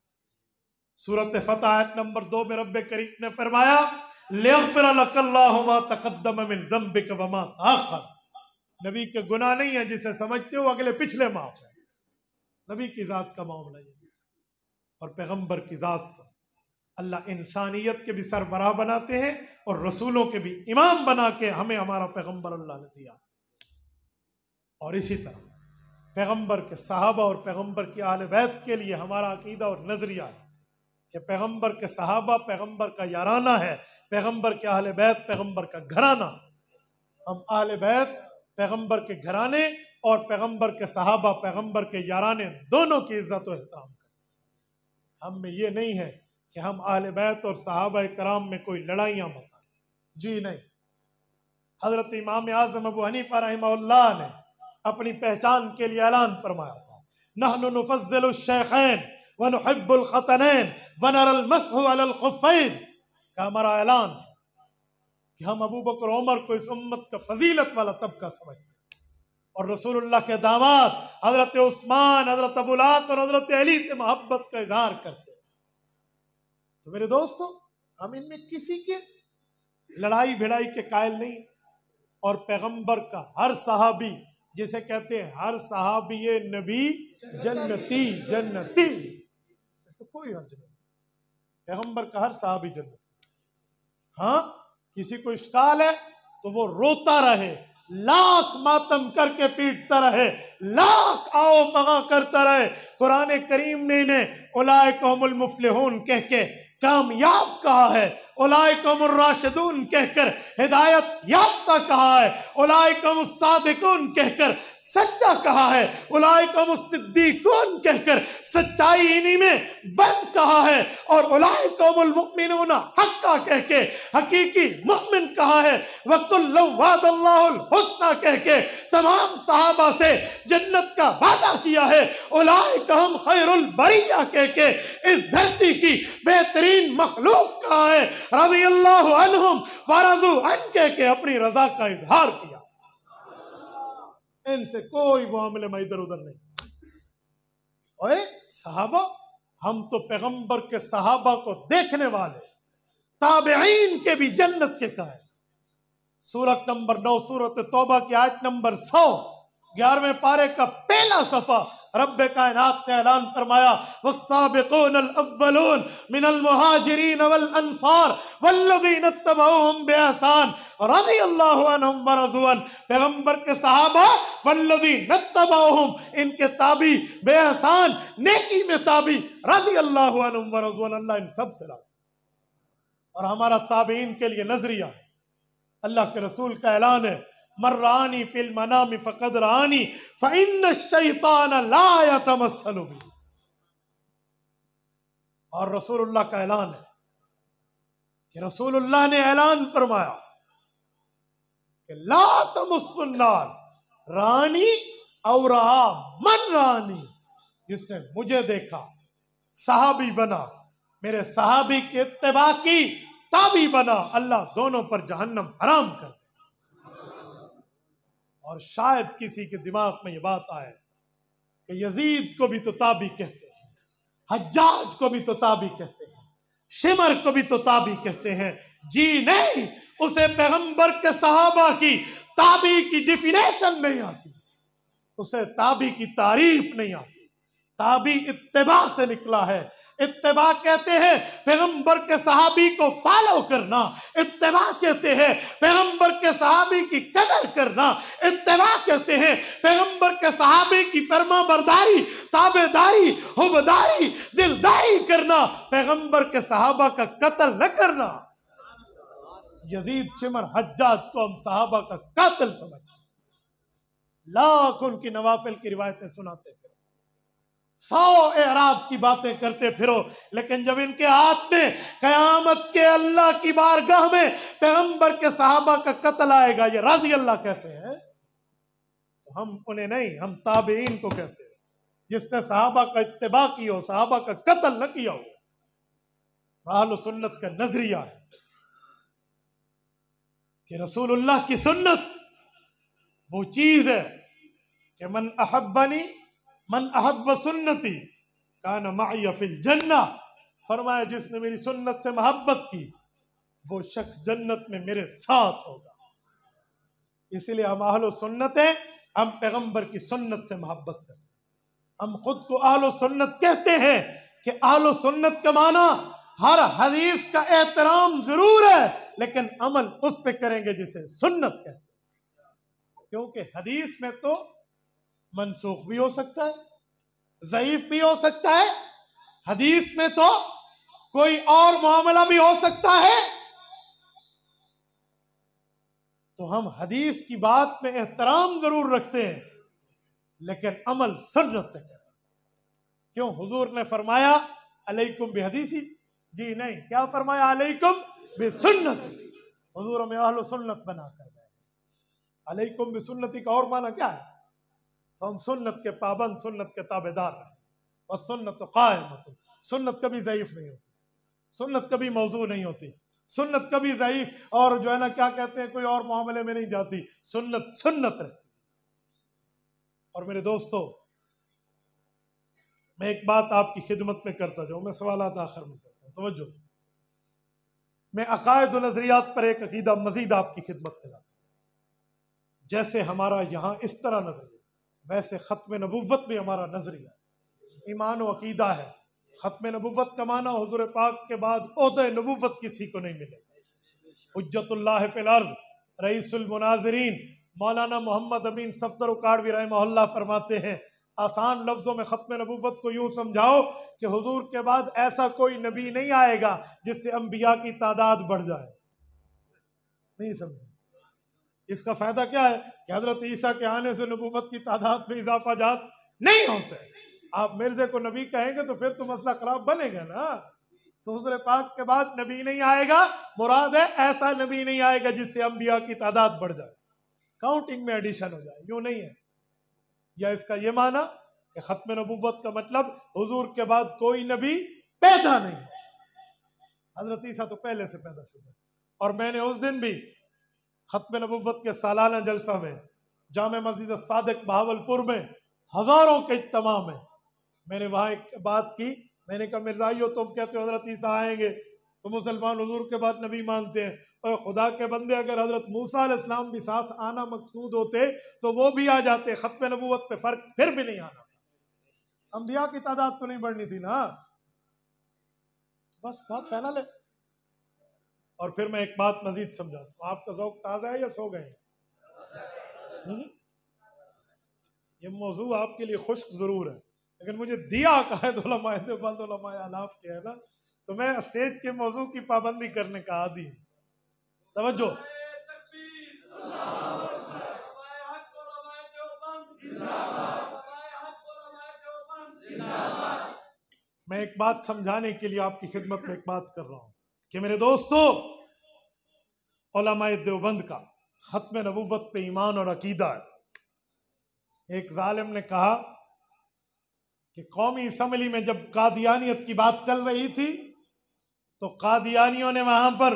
सूरत फतह आयत नंबर 2 में रब्बे करीम ने फरमाया लियग़फ़िर लकल्लाहु मा तक़द्दम मिन ज़ंबिक व मा तअख़्ख़र, नबी के गुनाह नहीं है जिसे समझते हो अगले पिछले माफ है। नबी की जात का मामला ये, और पैगंबर की जात को अल्लाह इंसानियत के भी सरबराह बनाते हैं और रसूलों के भी इमाम बना के हमें हमारा पैगंबर अल्लाह ने दिया। और इसी तरह पैगंबर के सहाबा और पैगंबर की आले बैत के लिए हमारा अकीदा और नजरिया है कि पैगंबर के सहाबा पैगंबर का याराना है, पैगंबर के आले बैत पैगंबर का घराना। हम आले बैत पैगंबर के घराने और पैगंबर के सहाबा पैगंबर के याराने दोनों की इज्जत और एहतराम करते। हम में ये नहीं है कि हम आले बैत और सहाबा कराम में कोई लड़ाइयाँ बताएं, जी नहीं। हजरत इमाम आज़म अबू हनीफा रहमहुल्लाह ने अपनी पहचान के लिए ऐलान फरमाया था नहनु नुफ़ज़्ज़िलु शैख़ैन व नुहिब्बुल ख़तनैन व नरल मस्हु अलल ख़ुफ़ैन, का हमारा ऐलान है कि हम अबू बकर उमर को इस उम्मत का फजीलत वाला तबका समझते हैं और रसूलुल्लाह के दामाद हजरत उस्मान, हजरत अबुल आस और हजरत अली से मोहब्बत का इजहार करते हैं। तो मेरे दोस्तों, हम इनमें किसी के लड़ाई भिड़ाई के कायल नहीं। और पैगंबर का हर सहाबी, जिसे कहते हैं हर सहाबी नबी जन्नती जन्नती, तो कोई हर्ज नहीं, पैगंबर का हर सहाबी जन्नती। हाँ, किसी को इश्काल है तो वो रोता रहे, लाख मातम करके पीटता रहे, लाख आओ फगा करता रहे। कुरान करीम ने इन्हें उलाइका हुमुल मुफ्लिहून कह के कामयाब कहा है, उलाइका हुमुर राशिदून कहकर हिदायत याफ्ता कहा है, उलाइका हुमुस सादिकून कहकर सच्चा कहा है, उलाइका हुमुस सिद्दीकून कहकर सच्चाई इन्हीं में बंद कहा है, और उलाइका हुमुल मुमिनून हक्का कह के हकीकी मुमिन कहा है, वकुल्लु वादल्लाहुल हुस्ना कह के तमाम सहाबा से जन्नत का वादा किया है, उलाइका हुम खैरुल बरिया कह के इस धरती की बेहतरीन मखलूक कहा है, रज़ी अल्लाहु अन्हुम व रज़ू अन कह के अपनी रजा का इजहार किया। इनसे कोई मामले में इधर उधर नहीं। ओए सहाबा हम तो पैगंबर के सहाबा को देखने वाले ताबईन के भी जन्नत के कहे। सूरत नंबर 9 सूरत तौबा की आयत नंबर 100 11वें पारे का पहला सफा रब्बे कायनात ने ऐलान फरमाया वस्साबिकूनल अव्वलून मिनल मुहाजिरीन वल अंसार वल्लज़ीना इत्तबऊहुम बिइहसान रज़ियल्लाहु अन्हुम व रज़ू अन। पैगंबर के सहाबा वल्लज़ीना इत्तबऊहुम इनके ताबी बेहसान नेकी में ताबी रज़ियल्लाहु अन्हुम व रज़ू अन। अल्लाह इन सब से राज़ी। और हमारा ताबीन के लिए नजरिया है, अल्लाह के रसूल का ऐलान है मर्रानी फिल मनामी फकद रानी फइन्न शैतान ला यतमस्सलु बी। और रसूलुल्लाह का ऐलान है कि रसूलुल्लाह ने ऐलान फरमाया कि ला तमस्सुन्नार रानी और मन रानी, जिसने मुझे देखा सहाबी बना, मेरे सहाबी के इत्तिबा की ताबी बना, अल्लाह दोनों पर जहन्नम हराम कर दे। और शायद किसी के दिमाग में ये बात आए कि यजीद को भी तो ताबी कहते हैं, हज्जाज को भी तो ताबी कहते हैं, शिमर को भी तो ताबी कहते हैं। जी नहीं, उसे पैगंबर के सहाबा की ताबी की डिफिनेशन नहीं आती, उसे ताबी की तारीफ नहीं आती। ताबी इत्तिबा से निकला है। इत्तिबा कहते हैं पैगंबर के सहाबी को फॉलो करना, इत्तिबा कहते हैं पैगंबर के सहाबी की कदर करना, इत्तिबा कहते हैं पैगंबर के सहाबी की फरमा बरदारी, ताबेदारी, हुबदारी, दिलदारी करना, पैगंबर के सहाबा का कत्ल न करना। यजीद, शिमर, हज्जाज को हम सहाबा का कातिल समझते, लाख उनकी नवाफिल की रिवायतें सुनाते, 100 एराब की बातें करते फिरो, लेकिन जब इनके हाथ में कयामत के अल्लाह की बारगाह में पैगंबर के सहाबा का कत्ल आएगा, ये राजी अल्लाह कैसे है? तो हम उन्हें नहीं, हम ताबईन को कहते हैं, जिसने सहाबा का इत्तिबा की हो, सहाबा का कत्ल न किया हो। अहले सुन्नत का नजरिया है कि रसूलुल्लाह की सुन्नत वो चीज है कि मन अहब्बनी मन अहब्ब सुन्नती कान माई फिल जन्ना। फरमाया जिसने मेरी सुन्नत से मोहब्बत की वो शख्स जन्नत में मेरे साथ होगा। इसलिए हम अहलो सुन्नत हैं, हम पैगंबर की सुन्नत से मोहब्बत करते हैं। हम खुद को अहलो सुन्नत कहते हैं कि अहलो सुन्नत का माना हर हदीस का एहतराम जरूर है, लेकिन अमल उस पे करेंगे जिसे सुन्नत कहते हैं। क्योंकि हदीस में तो मनसूख भी हो सकता है, ज़ईफ भी हो सकता है, हदीस में तो कोई और मामला भी हो सकता है। तो हम हदीस की बात में एहतराम जरूर रखते हैं, लेकिन अमल सुन्नत पे करें। क्यों? हुजूर ने फरमाया अलैकुम बिहदीसी, जी नहीं, क्या फरमाया? अलैकुम बिसुन्नती। हुजूर हमें अहलो सुन्नत बना कर गए। अलैकुम बिसुन्नती का और माना क्या है? तो हम सुन्नत के पाबंद, सुन्नत के ताबेदार हैं। और सुन्नत तो कायमत, सुन्नत कभी ज़ईफ नहीं होती, सुन्नत कभी मौजू नहीं होती, सुन्नत कभी ज़ईफ और जो है ना क्या कहते हैं कोई और मामले में नहीं जाती। सुन्नत सुन्नत रहती। और मेरे दोस्तों, मैं एक बात आपकी खिदमत में करता जाऊं, मैं सवालात आखिर में करता हूं, तवज्जो। मैं अकायद और नजरियात पर एक अकीदा मजीद आपकी खिदमत में लाता हूं। जैसे हमारा यहाँ इस तरह नजरिया, वैसे खत्म नबुव्वत भी हमारा नजरिया, ईमान व अकीदा है। खत्म नबुव्वत का माना हुजूर पाक के बाद ओहदे नबुव्वत किसी को नहीं मिलेगा। हुज्जतुल्लाह फिल अर्ज़ रईसुल मुनाज़िरीन मौलाना मोहम्मद अमीन सफदर उकाड़वी रहमहुल्लाह फरमाते हैं, आसान लफ्जों में खत्म नबुव्वत को यूं समझाओ कि हुजूर के बाद ऐसा कोई नबी नहीं आएगा जिससे अंबिया की तादाद बढ़ जाए। नहीं समझे? इसका फायदा क्या है कि हजरत ईसा के आने से नबुव्वत की तादाद में इजाफा जात नहीं होते। आप मिर्जे को नबी कहेंगे तो फिर तो मसला खराब बनेगा ना। तो हुजूर पाक के बाद नबी नहीं आएगा, मुराद है ऐसा नबी नहीं आएगा जिससे अंबिया की तादाद बढ़ जाए, काउंटिंग में एडिशन हो जाए। यूं नहीं है। या इसका ये माना कि खत्म नबुव्वत का मतलब हुजूर के बाद कोई नबी पैदा नहीं है, हजरत ईसा तो पहले से पैदा शुदा। और मैंने उस दिन भी खत्म नबुव्वत के सालाना जलसा में जामे मस्जिद सादिक बहावलपुर में हजारों के इज्तिमा में मैंने वहां एक बात की मैंने कहा मिर्जाइयो तुम कहते हो हजरत ईसा आएंगे तो मुसलमान हुजूर के बाद नबी मानते हैं, और खुदा के बंदे अगर हजरत मूसा अलैहिस्सलाम भी साथ आना मकसूद होते तो वो भी आ जाते, खत्म नबूवत पे फर्क फिर भी नहीं आना था, अंबिया की तादाद तो नहीं बढ़नी थी ना। बस बात फाइनल है। और फिर मैं एक बात मजीद समझाता हूँ, आपका ज़ौक़ ताज़ा है या सो गए? ये मौजू आपके लिए खुश्क जरूर है, लेकिन मुझे दिया कायद उलमाए देवबंद उलमाए अनाफ के है ना, तो मैं स्टेज के मौजू की पाबंदी करने का आदी हूँ। तवज्जो, मैं एक बात समझाने के लिए आपकी खिदमत में एक बात कर रहा हूँ कि मेरे दोस्तों, उलमाए देवबंद का खत्म नबूवत पे ईमान और अकीदा है। एक जालिम ने कहा कि कौमी असम्बली में जब कादियानियत की बात चल रही थी तो कादियानियों ने वहां पर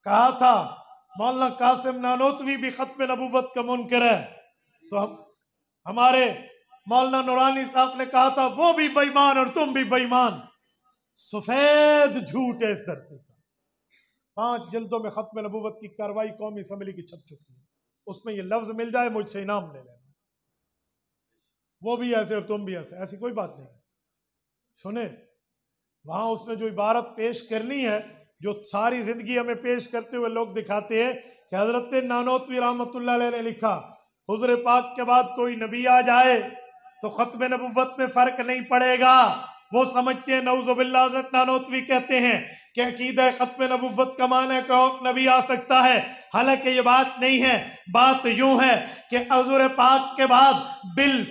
कहा था मौलाना कासिम नानोतवी भी खत्म नबूवत का मुनकर है, तो हमारे मौलाना नूरानी साहब ने कहा था वो भी बेईमान और तुम भी बेईमान। सफेद झूठ है इस धरती का। 5 जिल्दों में खत्म नबूवत की कार्रवाई कौमी असम्बली की छप चुकी है, उसमें ये लफ्ज मिल जाए मुझसे इनाम ले लेना, वो भी ऐसे और तुम भी ऐसे, ऐसी कोई बात नहीं। सुने, वहां उसने जो इबारत पेश करनी है, जो सारी जिंदगी हमें पेश करते हुए लोग दिखाते हैं कि हजरत नानोतवी रहमतुल्लाह अलैह ने लिखा हुजूर पाक के बाद कोई नबी आ जाए तो खत्म नबुव्वत में फर्क नहीं पड़ेगा। वो समझते हैं, नऊजुबिल्लाह, हजरत नानोतवी कहते हैं कि अकीदा खत्म नबुव्वत का माना है कि नबी आ सकता है। हालांकि ये बात नहीं है, बात यूं है कि हुजूर पाक के बाद बिल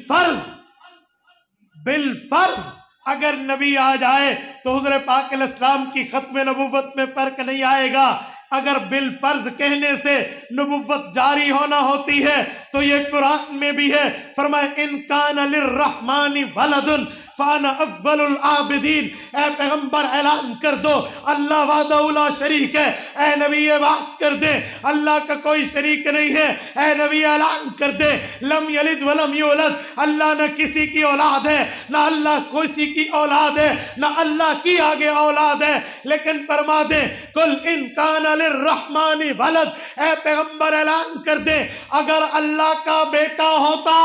फर्ज अगर नबी आ जाए तो हुजूर पाक अलैहिस्सलाम की खत्म नबुव्वत में फर्क नहीं आएगा। अगर बिल फर्ज कहने से नबुव्वत जारी होना होती है तो ये कुरान में भी है, फरमाए इन कान लिर्रहमानी वलदुन फाना अव्वलुल आबिदीन। ए पैगंबर ऐलान कर दो अल्लाह वाहदहुला शरीक है। ए नबी ये बात कर दे अल्लाह का कोई शरीक नहीं है। ए नबी ऐलान कर दे लम यलिद वलम यूलद, अल्लाह न किसी की औलाद है, ना अल्लाह किसी की औलाद है, ना अल्लाह की आगे औलाद है। लेकिन फरमा दे कुल इन कान लिर्रहमानी वलद, ए पैगंबर ऐलान कर दे अगर अल्लाह का बेटा होता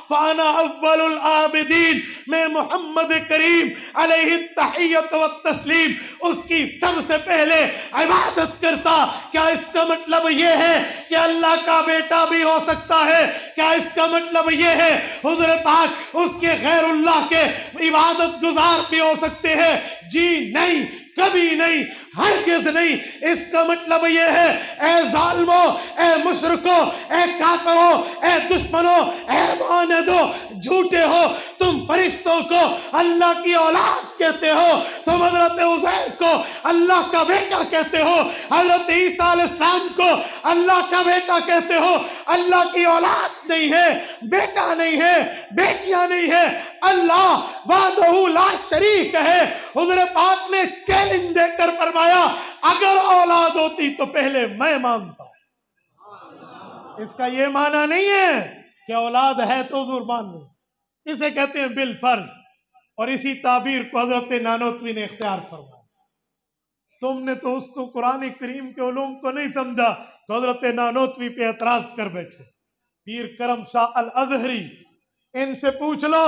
फाना अव्वलुल आबिदीन, मैं मोहम्मद करीम अलैहि तहियत व तस्लीम उसकी सबसे पहले इबादत करता। क्या इसका मतलब यह है कि अल्लाह का बेटा भी हो सकता है? क्या इसका मतलब यह है हुजूर पाक उसके गैरुल्लाह के इबादत गुजार भी हो सकते हैं? जी नहीं, कभी नहीं, हरगिज़ नहीं। इसका मतलब यह है ए जालिमो, ए मुशरिको, ए काफिरो, ए दुश्मनो, ए मुआनदो, झूठे हो तुम, फरिश्तों को अल्लाह की औलाद कहते हो, तुम हजरत उज़ैर को अल्लाह का बेटा कहते हो, हजरत ईसा अलैहिस्सलाम को अल्लाह का बेटा कहते हो। अल्लाह की औलाद नहीं है, बेटा नहीं है, बेटियां नहीं है, अल्लाह वाहदहू ला शरीक है। हुजूर पाक ने चैलेंज देकर फरमाया अगर औलाद होती तो पहले मैं मानता। इसका यह माना नहीं है कि औलाद है तो हुजूर मान लो, इसे कहते हैं बिल फर्ज। और इसी ताबीर को हजरत नानोतवी ने इख्तियार फरमाया। तुमने तो उसको कुरान करीम के उलूम को नहीं समझा तो हजरत नानोतवी पे एतराज कर बैठे। पीर करम शाह अल अजहरी, इनसे पूछ लो,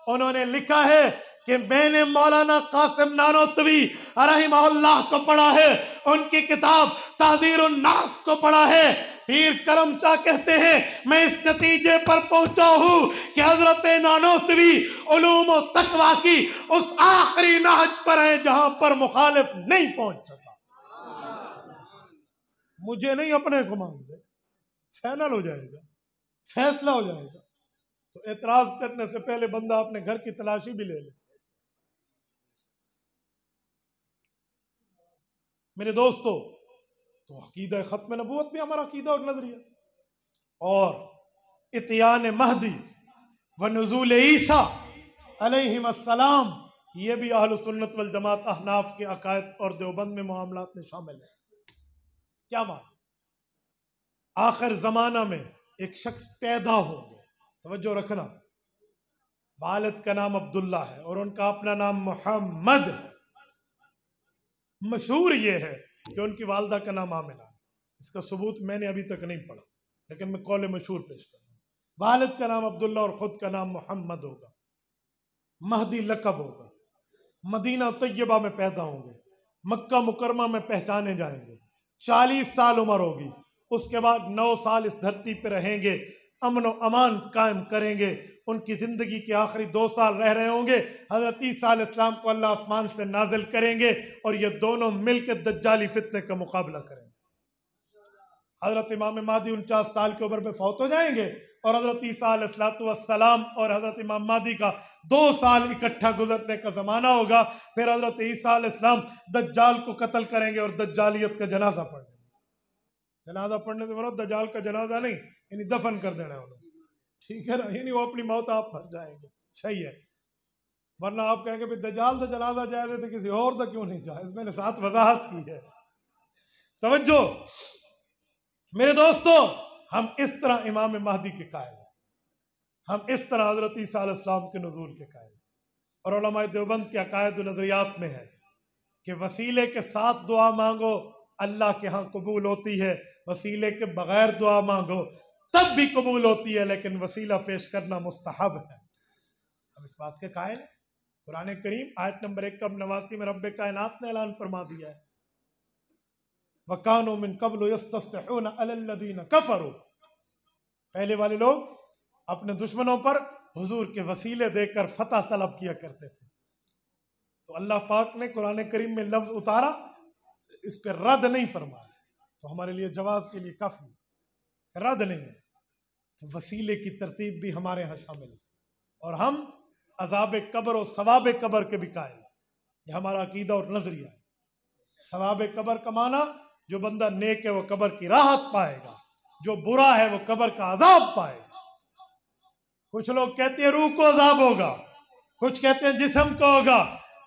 उन्होंने लिखा है कि मैंने मौलाना कासिम नानोतवी रहमहुल्लाह को पढ़ा है, उनकी किताब ताज़ीरुन नास को पढ़ा है। पीर करम शाह कहते हैं मैं इस नतीजे पर पहुंचा हूं कि हजरत नानोतवी उलूम व तकवा की उस आखिरी नहज पर है जहां पर मुखालिफ नहीं पहुंच सका। मुझे नहीं, अपने को मान दे, फाइनल हो जाएगा, फैसला हो जाएगा। तो एतराज करने से पहले बंदा अपने घर की तलाशी भी ले ले। मेरे दोस्तों, तो अकीदा खत्म नबूवत भी हमारा अकीदा और नजरिया, और इत्यान महदी व नुज़ूल ईसा अलैहिस्सलाम, ये भी अहल सुन्नत वल जमात अहनाफ के अकायद और देवबंद में मामलात में शामिल है। क्या माना? आखिर जमाना में एक शख्स पैदा हो गया, तवज्जो रखना, वालिद का नाम अब्दुल्ला है और उनका अपना नाम मोहम्मद है। मशहूर ये है कि उनकी वालदा का नाम आमिना है। इसका सबूत मैंने अभी तक नहीं पढ़ा, लेकिन मैं कौल मशहूर पेश कर रहा हूँ। वालिद का नाम अब्दुल्ला और खुद का नाम मोहम्मद होगा। महदी लकब होगा। मदीना तैयबा में पैदा होंगे। मक्का मुकरमा में पहचाने जाएंगे। 40 साल उम्र होगी। उसके बाद 9 साल इस धरती पर रहेंगे, अमन व अमान कायम करेंगे। उनकी जिंदगी के आखिरी 2 साल रह रहे होंगे। हजरत ईसा अलैहिस्सलाम को अल्लाह आसमान से नाजिल करेंगे और ये दोनों मिलकर दज्जाली फितने का मुकाबला करेंगे। हजरत इमाम महदी 49 साल की उम्र में फौत हो जाएंगे और हजरत ईसा अलैहिस्सलाम और हजरत इमाम महदी का 2 साल इकट्ठा गुजरने का जमाना होगा। फिर हजरत ईसा अलैहिस्सलाम दज्जाल को कत्ल करेंगे और दज्जालियत का जनाजा पढ़ेंगे। जनाजा पढ़ने से मतलब दज्जाल का जनाजा नहीं, यानी दफन कर देना है उन्हें, ठीक है ना, यानी वो अपनी मौत आप मर जाएंगे। सही है, वरना आप कहेंगे भाई दज्जाल का जनाजा जायज है तो किसी और का क्यों नहीं जायज। मैंने साथ वजाहत की है। तवज्जो मेरे दोस्तों, हम इस तरह इमाम महदी के कायल हैं। हम इस तरह हजरत ईसा अलैहिस्सलाम के नुज़ूल के कायल हैं। और उलमाए देवबंद के अकायद व नजरियात में है कि वसीले के साथ दुआ मांगो अल्लाह के यहाँ कबूल होती है, वसीले के बगैर दुआ मांगो तब भी कबूल होती है, लेकिन वसीला पेश करना मुस्तहब है। हम इस बात के कायल हैं। कुरान करीम आयत नंबर 1 में रब्बे कायनात ने ऐलान फरमा दिया है, वकानो मिन क़ब्लु यस्तफ्तिहून अलल्लज़ीना कफ़रू। पहले वाले लोग अपने दुश्मनों पर हुजूर के वसीले देकर फतह तलब किया करते थे। तो अल्लाह पाक ने कुरान करीम में लफ्ज उतारा, इस पर रद्द नहीं फरमाया, तो हमारे लिए जवाब के लिए काफी, रद्द नहीं है। तो वसीले की तरतीब भी हमारे यहाँ शामिल है। और हम अजाब कब्र और सवाब कब्र के भी कायल, ये हमारा अकीदा और नजरिया है। सवाब कब्र का माना, जो बंदा नेक है वो कब्र की राहत पाएगा, जो बुरा है वो कब्र का अजाब पाएगा। कुछ लोग कहते हैं रूह को अजाब होगा, कुछ कहते हैं जिस्म को होगा।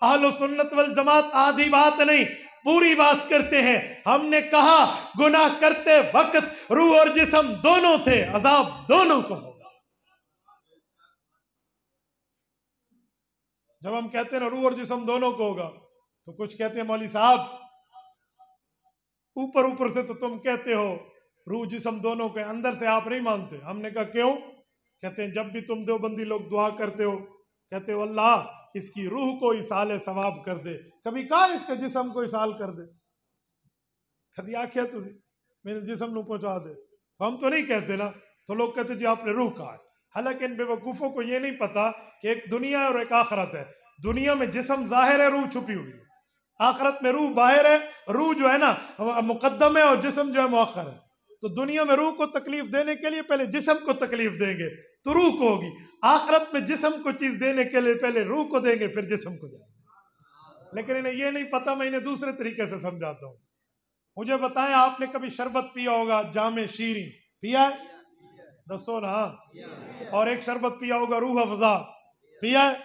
अहले सुन्नत वल जमात आधी बात नहीं पूरी बात करते हैं। हमने कहा गुनाह करते वक्त रूह और जिस्म दोनों थे, अजाब दोनों को होगा। जब हम कहते हैं ना रूह और जिस्म दोनों को होगा, तो कुछ कहते हैं मौली साहब ऊपर ऊपर से तो तुम कहते हो रूह जिस्म दोनों के, अंदर से आप नहीं मानते। हमने कहा क्यों? कहते हैं जब भी तुम देवबंदी लोग दुआ करते हो, कहते हो अल्लाह इसकी रूह को इसाले सवाब कर दे, कभी कहा इसके जिस्म को इसाल कर दे, कभी आख्या तुझे मेरे जिस्म को पहुंचा दे। तो हम तो नहीं कहते ना, तो लोग कहते जी आपने रूह कहा। हालांकि इन बेवकूफों को ये नहीं पता कि एक दुनिया है और एक आखिरत है। दुनिया में जिस्म जाहिर है, रूह छुपी हुई है। आखिरत में रूह बाहर है, रूह जो है ना मुकद्दम है और जिस्म जो है मुअख्खर है। तो दुनिया में रूह को तकलीफ देने के लिए पहले जिस्म को तकलीफ देंगे तो रूह को होगी। आखिरत में जिस्म को चीज देने के लिए पहले रूह को देंगे फिर जिस्म को जाएंगे। लेकिन इन्हें ये नहीं पता, मैं इन्हें दूसरे तरीके से समझाता हूँ। मुझे बताएं, आपने कभी शरबत पिया होगा जामे शीरी, पिया है? दसो ना। और एक शरबत पिया होगा रूह अफजा, पिया है?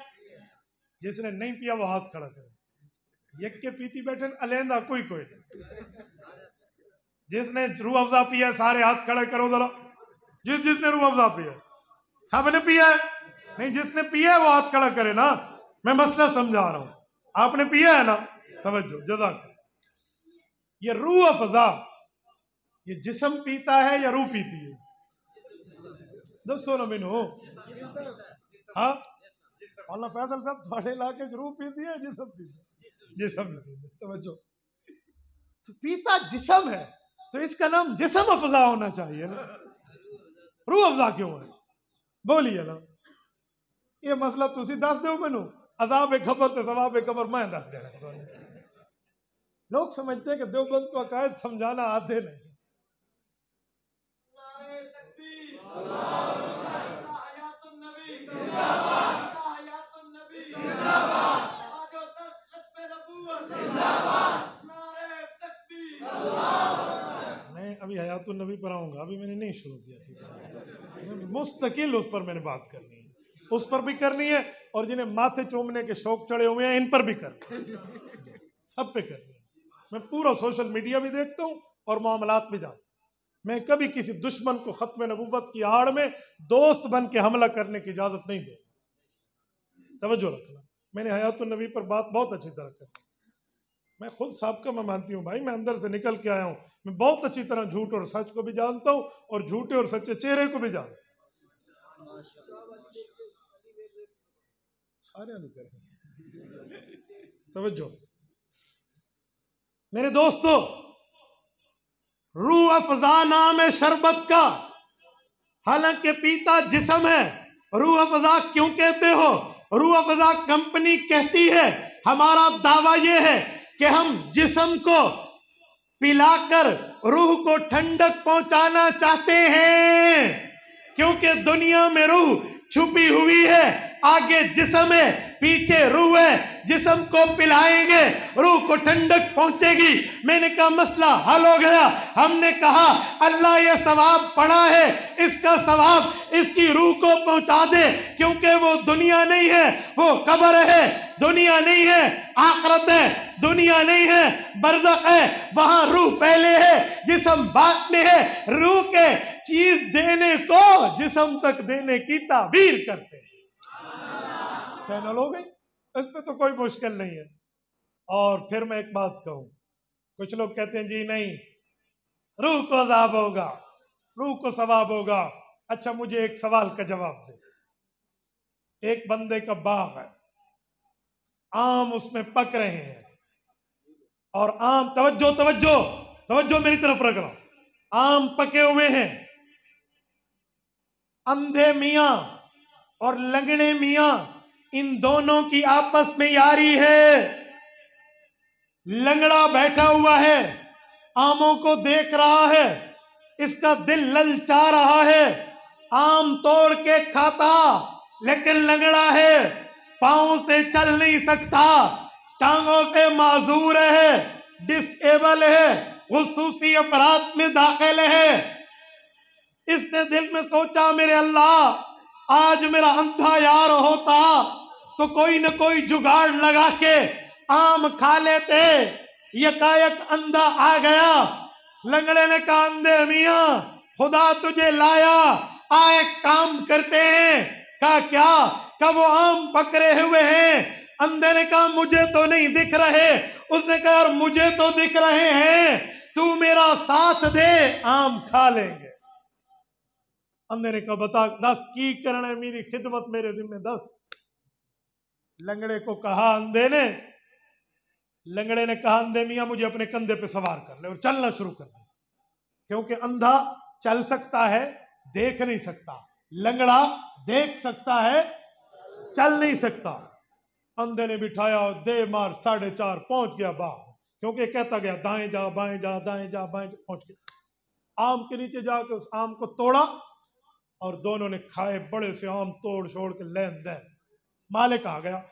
जिसने नहीं पिया वो हाथ खड़ा करे। एक के पीती बैठे अलहदा कोई कोई नहीं। जिसने रूह अफजा पिया सारे हाथ खड़े करो जरा। जिसने रूह अफजा पिया, सबने पिया है? नहीं, जिसने पिया है वो हाथ खड़ा करे ना। मैं मसला समझा रहा हूं, आपने पिया है ना? तवज्जो जज़ाक। ये रूह अफजा ये जिस्म पीता है या रूह पीती है? दसो ना मैनू। हाँ अल्लाह फैसल साहब थोड़े इलाके रूह पीती है जिस्म पीती है? जिस्म पीती है। तवज्जो, तो पीता जिस्म है तो इसका नाम जिस्म अफजा होना चाहिए ना, रूह अफजा क्यों है? बोलिए ना। ये मसला तुसी दस दो मैनू, अजाब खबर तो सवाब खबर मैं दस देना। लोग समझते हैं कि देवबंद को अकायद समझाना आते नहीं। मैं अभी हयातुन नबी पर आऊंगा, अभी मैंने नहीं शुरू किया। मुस्तकिल उस पर मैंने बात करनी है, उस पर भी करनी है और जिन्हें माथे चूमने के शौक चढ़े हुए हैं इन पर भी करनी है, सब पे करनी है। मैं पूरा सोशल मीडिया भी देखता हूँ और मामलात भी जानता हूँ। मैं कभी किसी दुश्मन को खत्म नबूवत की आड़ में दोस्त बन के हमला करने की इजाजत नहीं दूंगा। तवज्जो रखना, मैंने हयातुन नबी पर बात बहुत अच्छी तरह कर, मैं खुद साबका मैं मानती हूँ भाई, मैं अंदर से निकल के आया हूँ, मैं बहुत अच्छी तरह झूठ और सच को भी जानता हूँ और झूठे और सच्चे चेहरे को भी जानता हूँ। सारे तवज्जो मेरे दोस्तों, रूह अफजा नाम है शरबत का, हालांकि पीता जिस्म है। रूह अफजा क्यों कहते हो? रूह अफजा कंपनी कहती है, हमारा दावा यह है कि हम जिस्म को पिलाकर रूह को ठंडक पहुंचाना चाहते हैं, क्योंकि दुनिया में रूह छुपी हुई है, आगे जिस्म है, पीछे रूह है। जिस्म को पिलाएंगे, रूह को ठंडक पहुंचेगी। मैंने कहा मसला हल हो गया। हमने कहा अल्लाह ये सवाब पड़ा है, इसका सवाब इसकी रूह को पहुंचा दे, क्योंकि वो दुनिया नहीं है, वो कब्र है। दुनिया नहीं है, आखिरत है। दुनिया नहीं है, बरज़ख है। वहां रूह पहले है, जिस्म बाद में है। रूह के चीज देने को जिस्म तक देने की ताबीर करते हैं। फाइनल हो गई, इस पे तो कोई मुश्किल नहीं है। और फिर मैं एक बात कहूं, कुछ लोग कहते हैं जी नहीं, रूह को अज़ाब होगा, रूह को सवाब होगा। अच्छा, मुझे एक सवाल का जवाब दे। एक बंदे का बाग है, आम उसमें पक रहे हैं, और आम, तवज्जो तवज्जो तवज्जो मेरी तरफ रख रहा हूं, आम पके हुए हैं। अंधे मियां और लंगड़े मियां, इन दोनों की आपस में यारी है। लंगड़ा बैठा हुआ है, आमों को देख रहा है, इसका दिल ललचा रहा है, आम तोड़ के खाता, लेकिन लंगड़ा है, पांव से चल नहीं सकता, टांगों से माजूर है, डिसेबल है, खुसूसी अफराद में दाखिल है। इसने दिल में सोचा, मेरे अल्लाह, आज मेरा अंधा यार होता तो कोई न कोई जुगाड़ लगा के आम खा लेते। यकायक अंधा आ गया। लंगड़े ने कहा, अंधे मियां, खुदा तुझे लाया, आ एक काम करते हैं। कहा क्या? कहा वो आम पकड़े हुए हैं। अंधे ने कहा मुझे तो नहीं दिख रहे। उसने कहा यार मुझे तो दिख रहे हैं, तू मेरा साथ दे, आम खा लेंगे। अंधे ने कहा बता, दस की करना है, मेरी खिदमत मेरे जिम्मे दस। लंगड़े को कहा अंधे ने, लंगड़े ने कहा अंधे मियां मुझे अपने कंधे पे सवार कर ले और चलना शुरू कर दे, क्योंकि अंधा चल सकता है, देख नहीं सकता, लंगड़ा देख सकता है, चल नहीं सकता। अंधे ने बिठाया, दे मार 4:30 पहुंच गया बाग, क्योंकि कहता गया दाएं जा बाएं जा, दाएं जा बाएं जा, पहुंच गया। आम के नीचे जाके उस आम को तोड़ा और दोनों ने खाए। बड़े से आम तोड़ छोड़ के लेन देन। मालिक आ गया।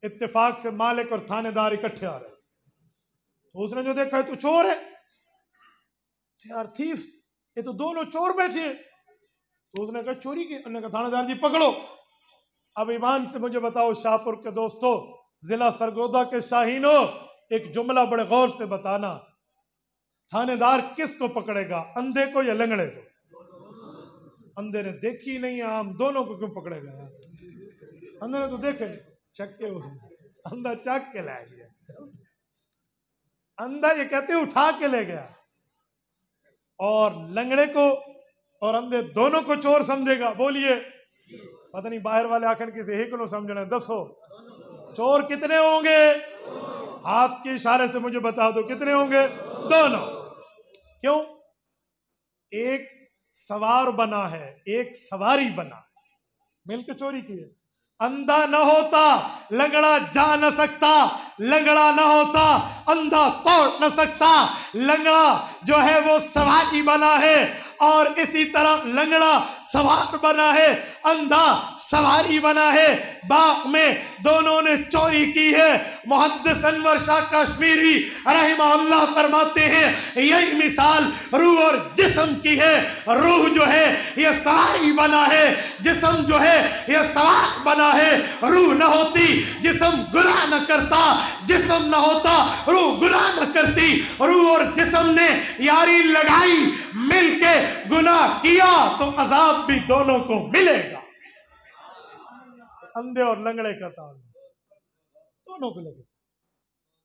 इत्तेफाक से मालिक और थानेदार इकट्ठे आ रहे थे, तो उसने जो देखा तो चोर है यार, थीफ, ये तो दोनों चोर बैठे हैं। तो उसने कहा चोरी की? उन्होंने कहा थानेदार जी पकड़ो। अब ईमान से मुझे बताओ शाहपुर के दोस्तों, जिला सरगोदा के शाहीनों, एक जुमला बड़े गौर से बताना, थानेदार किसको पकड़ेगा, अंधे को या लंगड़े को? अंधे ने देखी नहीं आम, दोनों को क्यों पकड़ेगा? अंधे ने तो देखे, चक्के अंधा चक के ले गया। अंधा ये कहते उठा के ले गया, और लंगड़े को और अंधे दोनों को चोर समझेगा। बोलिए, पता नहीं बाहर वाले आखिर किसी एक को समझना है। दसो चोर कितने होंगे? हाथ के इशारे से मुझे बता दो कितने होंगे? दोनों। क्यों? एक सवार बना है, एक सवारी बना, मिलकर चोरी की है। अंधा न होता लंगड़ा जा न सकता, लंगड़ा न होता अंधा तोड़ न सकता। लंगड़ा जो है वो सवारी बना है, और इसी तरह लंगड़ा सवार बना है, अंधा सवारी बना है। बाग में दोनों ने चोरी की है। मुहद्दिस अनवर शाह कश्मीरी रहमहुल्लाह फरमाते हैं यही मिसाल रूह और जिस्म की है। रूह जो है ये सवारी बना है, जिस्म जो है ये सवार बना है। रूह न होती जिस्म गुनाह न करता, जिस्म न होता रूह गुनाह न करती। रूह और जिस्म ने यारी लगाई, मिलके गुनाह किया तो अजाब भी दोनों को मिलेगा। अंधे और लंगड़े का ताल्लुक, दोनों को लगे।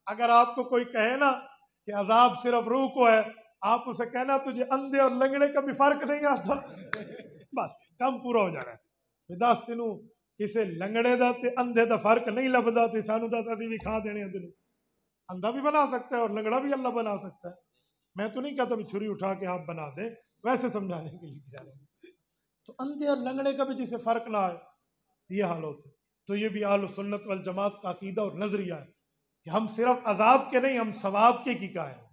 अगर आपको कोई कहे ना कि अजाब सिर्फ रूह को है, आप उसे कहना तुझे अंधे और लंगड़े का भी फर्क नहीं आता, बस काम पूरा हो जाना है। विदास तेनू किसे लंगड़े दा ते अंधे दा फर्क नहीं लभदा ते सानू दस असीं भी खा देने तेनू। अंधा भी बना सकता है और लंगड़ा भी अल्लाह बना सकता है। मैं तो नहीं कहता भी छुरी उठा के आप बना दे, वैसे समझाने के लिए कह रहे हैं। तो अंधे और लंगड़े का भी जिसे फर्क ना आए, ये हाल होता है। तो ये भी अहले सुन्नत वल जमात का अकीदा और नजरिया है कि हम सिर्फ अजाब के नहीं, हम सवाब के की कायल हैं।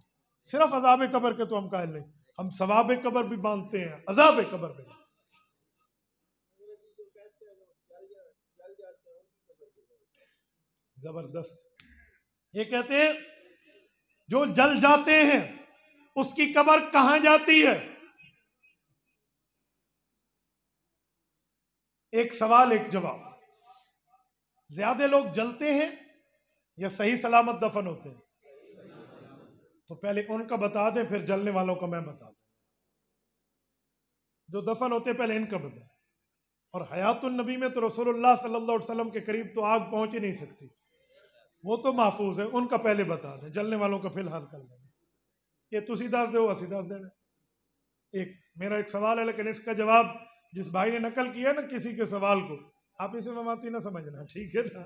सिर्फ अजाब कब्र के तो हम कायल नहीं, हम सवाब कब्र भी मानते हैं, अजाब कब्र भी। जबरदस्त। ये कहते हैं जो जल जाते हैं उसकी कब्र कहां जाती है? एक सवाल एक जवाब। ज्यादा लोग जलते हैं या सही सलामत दफन होते हैं? तो पहले उनका बता दें, फिर जलने वालों का मैं बता दूं। जो दफन होते हैं पहले इनका बता। और हयातुन नबी में तो रसूलुल्लाह सल्लल्लाहु अलैहि वसल्लम के करीब तो आग पहुंच ही नहीं सकती, वो तो महफूज है। उनका पहले बता दें, जलने वालों का फिलहाल कर लें। ये तुसी दस दो, असी दस देना। एक मेरा एक सवाल है, लेकिन इसका जवाब जिस भाई ने नकल किया ना किसी के सवाल को, आप इसे ममाती ना समझना, ठीक है ना।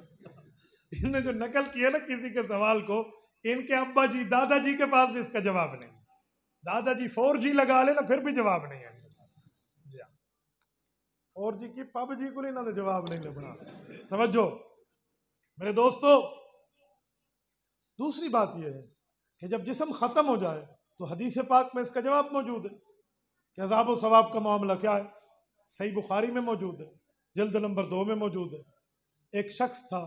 इन्होंने जो नकल किया ना किसी के सवाल को, इनके अब्बा जी दादाजी के पास भी इसका जवाब नहीं। दादाजी 4G लगा ले ना फिर भी जवाब नहीं है। 4G की PUBG को इन्होंने जवाब नहीं लगा। तवज्जो मेरे दोस्तों, दूसरी बात यह है कि जब जिस्म खत्म हो जाए तो हदीस पाक में इसका जवाब मौजूद है कि अज़ाब व सवाब का मामला क्या है। सही बुखारी में मौजूद है, जल्द नंबर 2 में मौजूद है। एक शख्स था,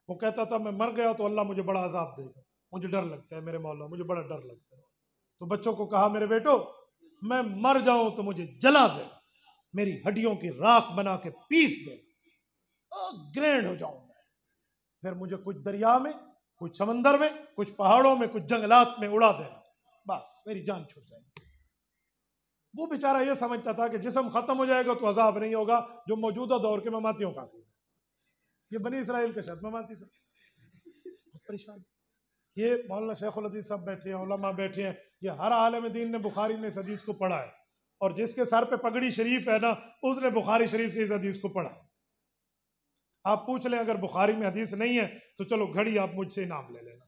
वो कहता था मैं मर गया तो अल्लाह मुझे बड़ा अजाब देगा, मुझे डर लगता है, मेरे मौला मुझे बड़ा डर लगता है। तो बच्चों को कहा मेरे बेटो मैं मर जाऊं तो मुझे जला दे, मेरी हड्डियों की राख बना के पीस दे, ग्रैंड हो जाऊं मैं। फिर मुझे कुछ दरिया में, कुछ समंदर में, कुछ पहाड़ों में, कुछ जंगलात में उड़ा दे, बस मेरी जान छूट जाएगी। वो बेचारा ये समझता था कि जिस्म खत्म हो जाएगा तो अजाब नहीं होगा, जो मौजूदा दौर के ममातियों का। ये बनी इसराइल के साथ ममाती थे, बहुत परेशान। ये मौलाना शेखुल हदीस साहब बैठे हैं, उलमा बैठे हैं, ये हर आलम दीन ने बुखारी में इस हदीस को पढ़ा है, और जिसके सर पे पगड़ी शरीफ है ना उसने बुखारी शरीफ से इस हदीस को पढ़ा। आप पूछ लें अगर बुखारी में हदीस नहीं है तो चलो घड़ी आप मुझसे नाम ले लेना।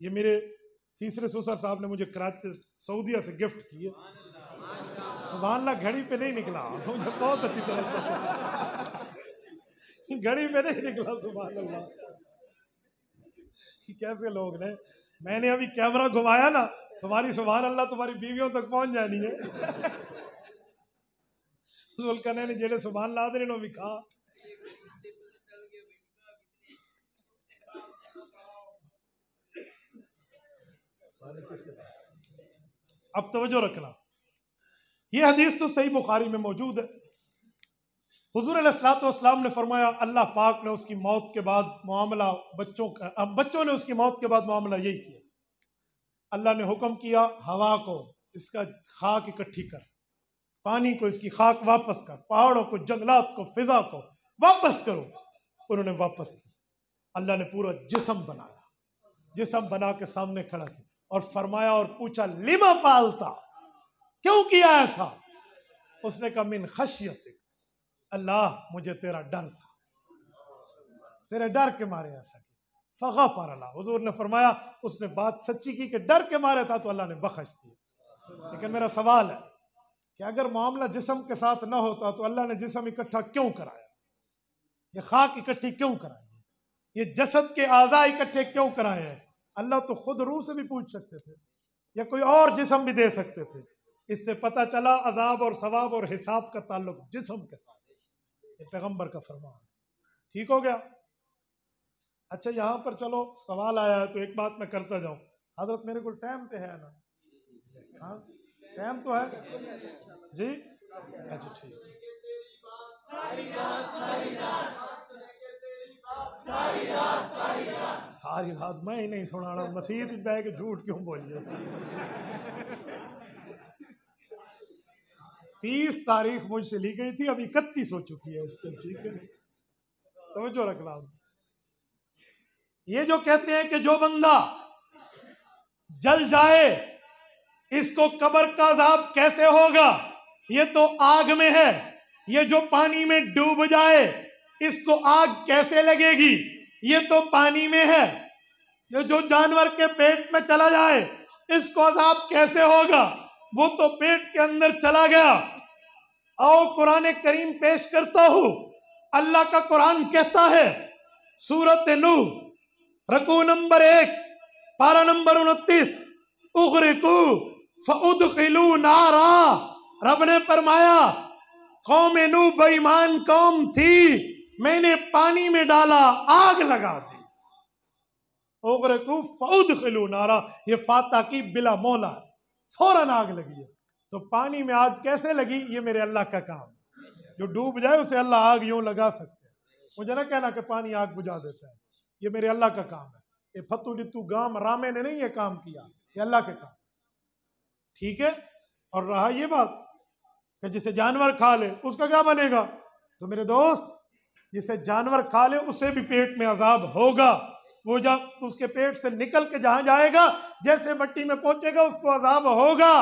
ये मेरे तीसरे ससुर साहब ने मुझे कराची सऊदीया से गिफ्ट की है। सुभान अल्लाह, घड़ी पे नहीं निकला, मुझे बहुत अच्छी तरह घड़ी पे नहीं निकला। सुभान अल्लाह, कैसे लोग ने। मैंने अभी कैमरा घुमाया ना, तुम्हारी सुभान अल्लाह तुम्हारी बीवियों तक पहुंच जानी है। जुल्करनैन जेड़े सुभान अल्लाह दे नो भी खा। अब तवज्जो रखना, ये हदीस तो सही बुखारी में मौजूद है। हुजूर अलैहिस्सलाम ने फरमाया अल्लाह पाक ने उसकी मौत के बाद मामला बच्चों ने उसकी मौत के बाद मामला यही किया। अल्लाह ने हुक्म किया हवा को इसका खाक इकट्ठी कर, पानी को इसकी खाक वापस कर, पहाड़ों को, जंगलात को, फिजा को वापस करो। उन्होंने वापस की। अल्लाह ने पूरा जिस्म बनाया, जिस्म बना के सामने खड़ा किया और फरमाया और पूछा लिमा फालता, क्यों किया ऐसा? उसने कहा मिन खशियतिक, अल्लाह मुझे तेरा डर था, तेरे डर के मारे ऐसा किया। फगफर अल्लाह, हुजूर ने फरमाया उसने बात सच्ची की कि डर के मारे था तो अल्लाह ने बख्श दिया। लेकिन मेरा सवाल है कि अगर मामला जिस्म के साथ ना होता तो अल्लाह ने जिस्म इकट्ठा क्यों कराया? ये खाक इकट्ठी क्यों कराई? ये जसद के आज़ा इकट्ठे क्यों कराए हैं? अल्लाह तो खुद रूह से भी पूछ सकते थे या कोई और जिस्म भी दे सकते थे। इससे पता चला अजाब और सवाब और हिसाब का ताल्लुक जिस्म के साथ। ये पैगंबर का फरमान। ठीक हो गया? अच्छा, यहाँ पर चलो सवाल आया है तो एक बात मैं करता जाऊं। हजरत मेरे को टाइम पे है ना? हाँ टाइम तो है जी। अच्छा ठीक। सारी रात मैं ही नहीं सुना रहा, मसीद बह के झूठ क्यों बोलिए। 30 तारीख मुझसे ली गई थी, अब 31 हो चुकी है इसके। ठीक है, तवज्जो रखना। ये जो कहते हैं कि जो बंदा जल जाए इसको कब्र का अजाब कैसे होगा, ये तो आग में है। ये जो पानी में डूब जाए इसको आग कैसे लगेगी, ये तो पानी में है। ये जो जानवर के पेट में चला जाए इसको अजाब कैसे होगा, वो तो पेट के अंदर चला गया। आओ कुरान करीम पेश करता हूं। अल्लाह का कुरान कहता है सूरत नूह रकू नंबर 1 पारा नंबर 29, उग़रिकू फ़उदख़िलू नारा। रब ने फरमाया कौम नूह बेईमान कौम थी, मैंने पानी में डाला आग लगा दी। उग़रिकू फ़उदख़िलू नारा, ये फाता की बिला मौला, फौरन आग लगी है। तो पानी में आग कैसे लगी, ये मेरे अल्लाह का काम। जो डूब जाए उसे अल्लाह आग यूं लगा सकते हैं। मुझे ना कहना कि पानी आग बुझा देता है, ये मेरे अल्लाह का काम है। ये फतू डितू गाम रामे ने नहीं ये काम किया, ये अल्लाह के काम। ठीक है। और रहा ये बात कि जिसे जानवर खा ले उसका क्या बनेगा, तो मेरे दोस्त जिसे जानवर खा ले उसे भी पेट में अजाब होगा। वो जब उसके पेट से निकल के जहां जाएगा, जैसे मट्टी में पहुंचेगा उसको अजाब होगा।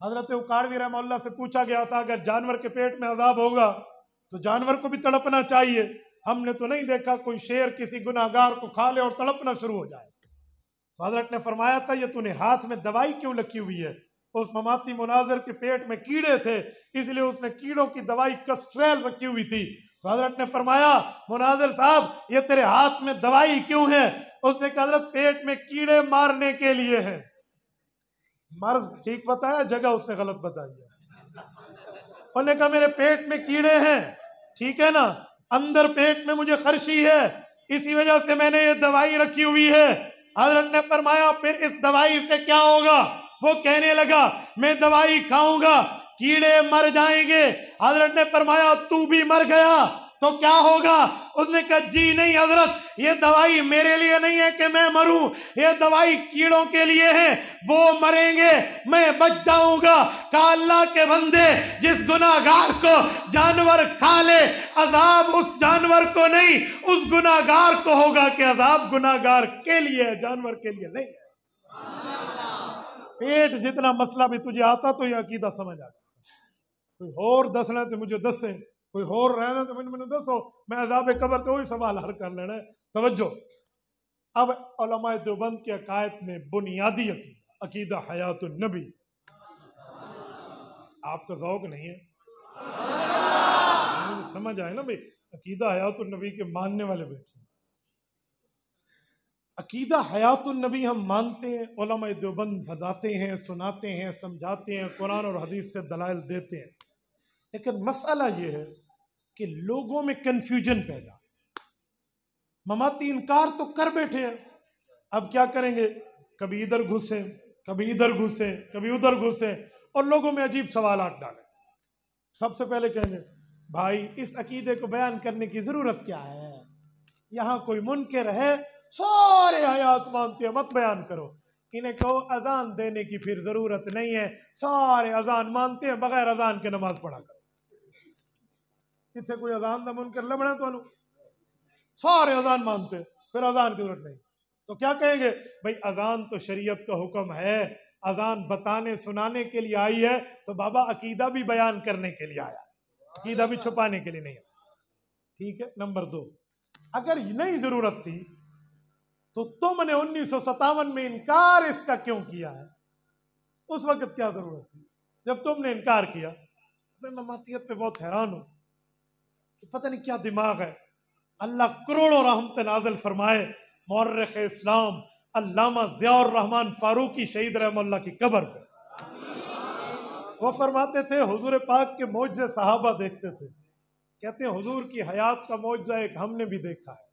हजरत उकाड़वी रहमतुल्लाह से पूछा गया था अगर जानवर के पेट में अजाब होगा तो जानवर को भी तड़पना चाहिए। हमने तो नहीं देखा कोई शेर किसी गुनाहगार को खा ले और तड़पना शुरू हो जाए। तो हजरत ने फरमाया था ये तूने हाथ में दवाई क्यों रखी हुई है। उस ममाती मुनाजिर के पेट में कीड़े थे, इसलिए उसने कीड़ों की दवाई कस्ट्रेल रखी हुई थी। तो हजरत ने फरमाया मुनाजिर साहब ये तेरे हाथ में दवाई क्यों है। उसने कहा हजरत पेट में कीड़े मारने के लिए है। मर्ज ठीक बताया, जगह उसने गलत बताई है। उन्होंने कहा मेरे पेट में कीड़े हैं, ठीक है ना, अंदर पेट में मुझे खर्शी है, इसी वजह से मैंने ये दवाई रखी हुई है। हजरत ने फरमाया फिर इस दवाई से क्या होगा। वो कहने लगा मैं दवाई खाऊंगा कीड़े मर जाएंगे। हजरत ने फरमाया तू भी मर गया तो क्या होगा। उसने कहा जी नहीं हजरत, ये दवाई मेरे लिए नहीं है कि मैं मरूं, ये दवाई कीड़ों के लिए है, वो मरेंगे मैं बच जाऊंगा। कहा अल्लाह के बंदे जिस गुनाहगार को जानवर खा ले अजाब उस जानवर को नहीं उस गुनाहगार को होगा कि अजाब गुनाहगार के लिए है, जानवर के लिए नहीं है। पेट जितना मसला भी तुझे आता तो ये अकीदा समझ आता। कोई और दसना तो मुझे दसे, कोई और रहना तो मैंने दसो, मैं अजाब कब्र तो वही सवाल हल कर लेना है। तवज्जो। अब उलमाए देवबंद के अकायद में बुनियादी अकीदा हयातुन नबी। आपका ज़ौक़ नहीं है, समझ आए ना भाई, अकीदा हयातुन नबी के मानने वाले बैठे। अकीदा हयातुन नबी हम मानते हैं, उलमाए देवबंद बताते हैं, सुनाते हैं, समझाते हैं, कुरान और हदीस से दलाइल देते हैं। लेकिन मसला ये है कि लोगों में कंफ्यूजन पैदा, ममाती इनकार तो कर बैठे हैं, अब क्या करेंगे, कभी इधर घुसे कभी इधर घुसे कभी उधर घुसे और लोगों में अजीब सवालात डाले। सबसे पहले कहेंगे भाई इस अकीदे को बयान करने की जरूरत क्या है, यहाँ कोई मुनकर है सारे हयात मानते हैं मत बयान करो। इन्हें कहो अजान देने की फिर जरूरत नहीं है, सारे अजान मानते हैं बगैर अजान के नमाज पढ़ा करो। इतने कोई अजान का मुनकर लबड़ा तो सारे अजान मानते फिर अजान की जरूरत नहीं। तो क्या कहेंगे भाई अजान तो शरीयत का हुक्म है, अजान बताने सुनाने के लिए आई है, तो बाबा अकीदा भी बयान करने के लिए आया, अकीदा भी छुपाने के लिए नहीं आया। ठीक है। नंबर 2, अगर नहीं जरूरत थी तो तुमने 1957 में इनकार इसका क्यों किया है, उस वक्त क्या जरूरत थी जब तुमने इनकार किया। मैं ममातियत पे बहुत हैरान हूं कि पता नहीं क्या दिमाग है। अल्लाह करोड़ों रहमत नाज़िल फरमाए मुअर्रिख़ इस्लाम अल्लामा ज़ियाउर रहमान फारूकी शहीद रहमतुल्लाह की कब्र पर। वो फरमाते थे हुजूर पाक के मौजज़े सहाबा देखते थे, कहते हैं हुजूर की हयात का मौजज़ा एक हमने भी देखा है।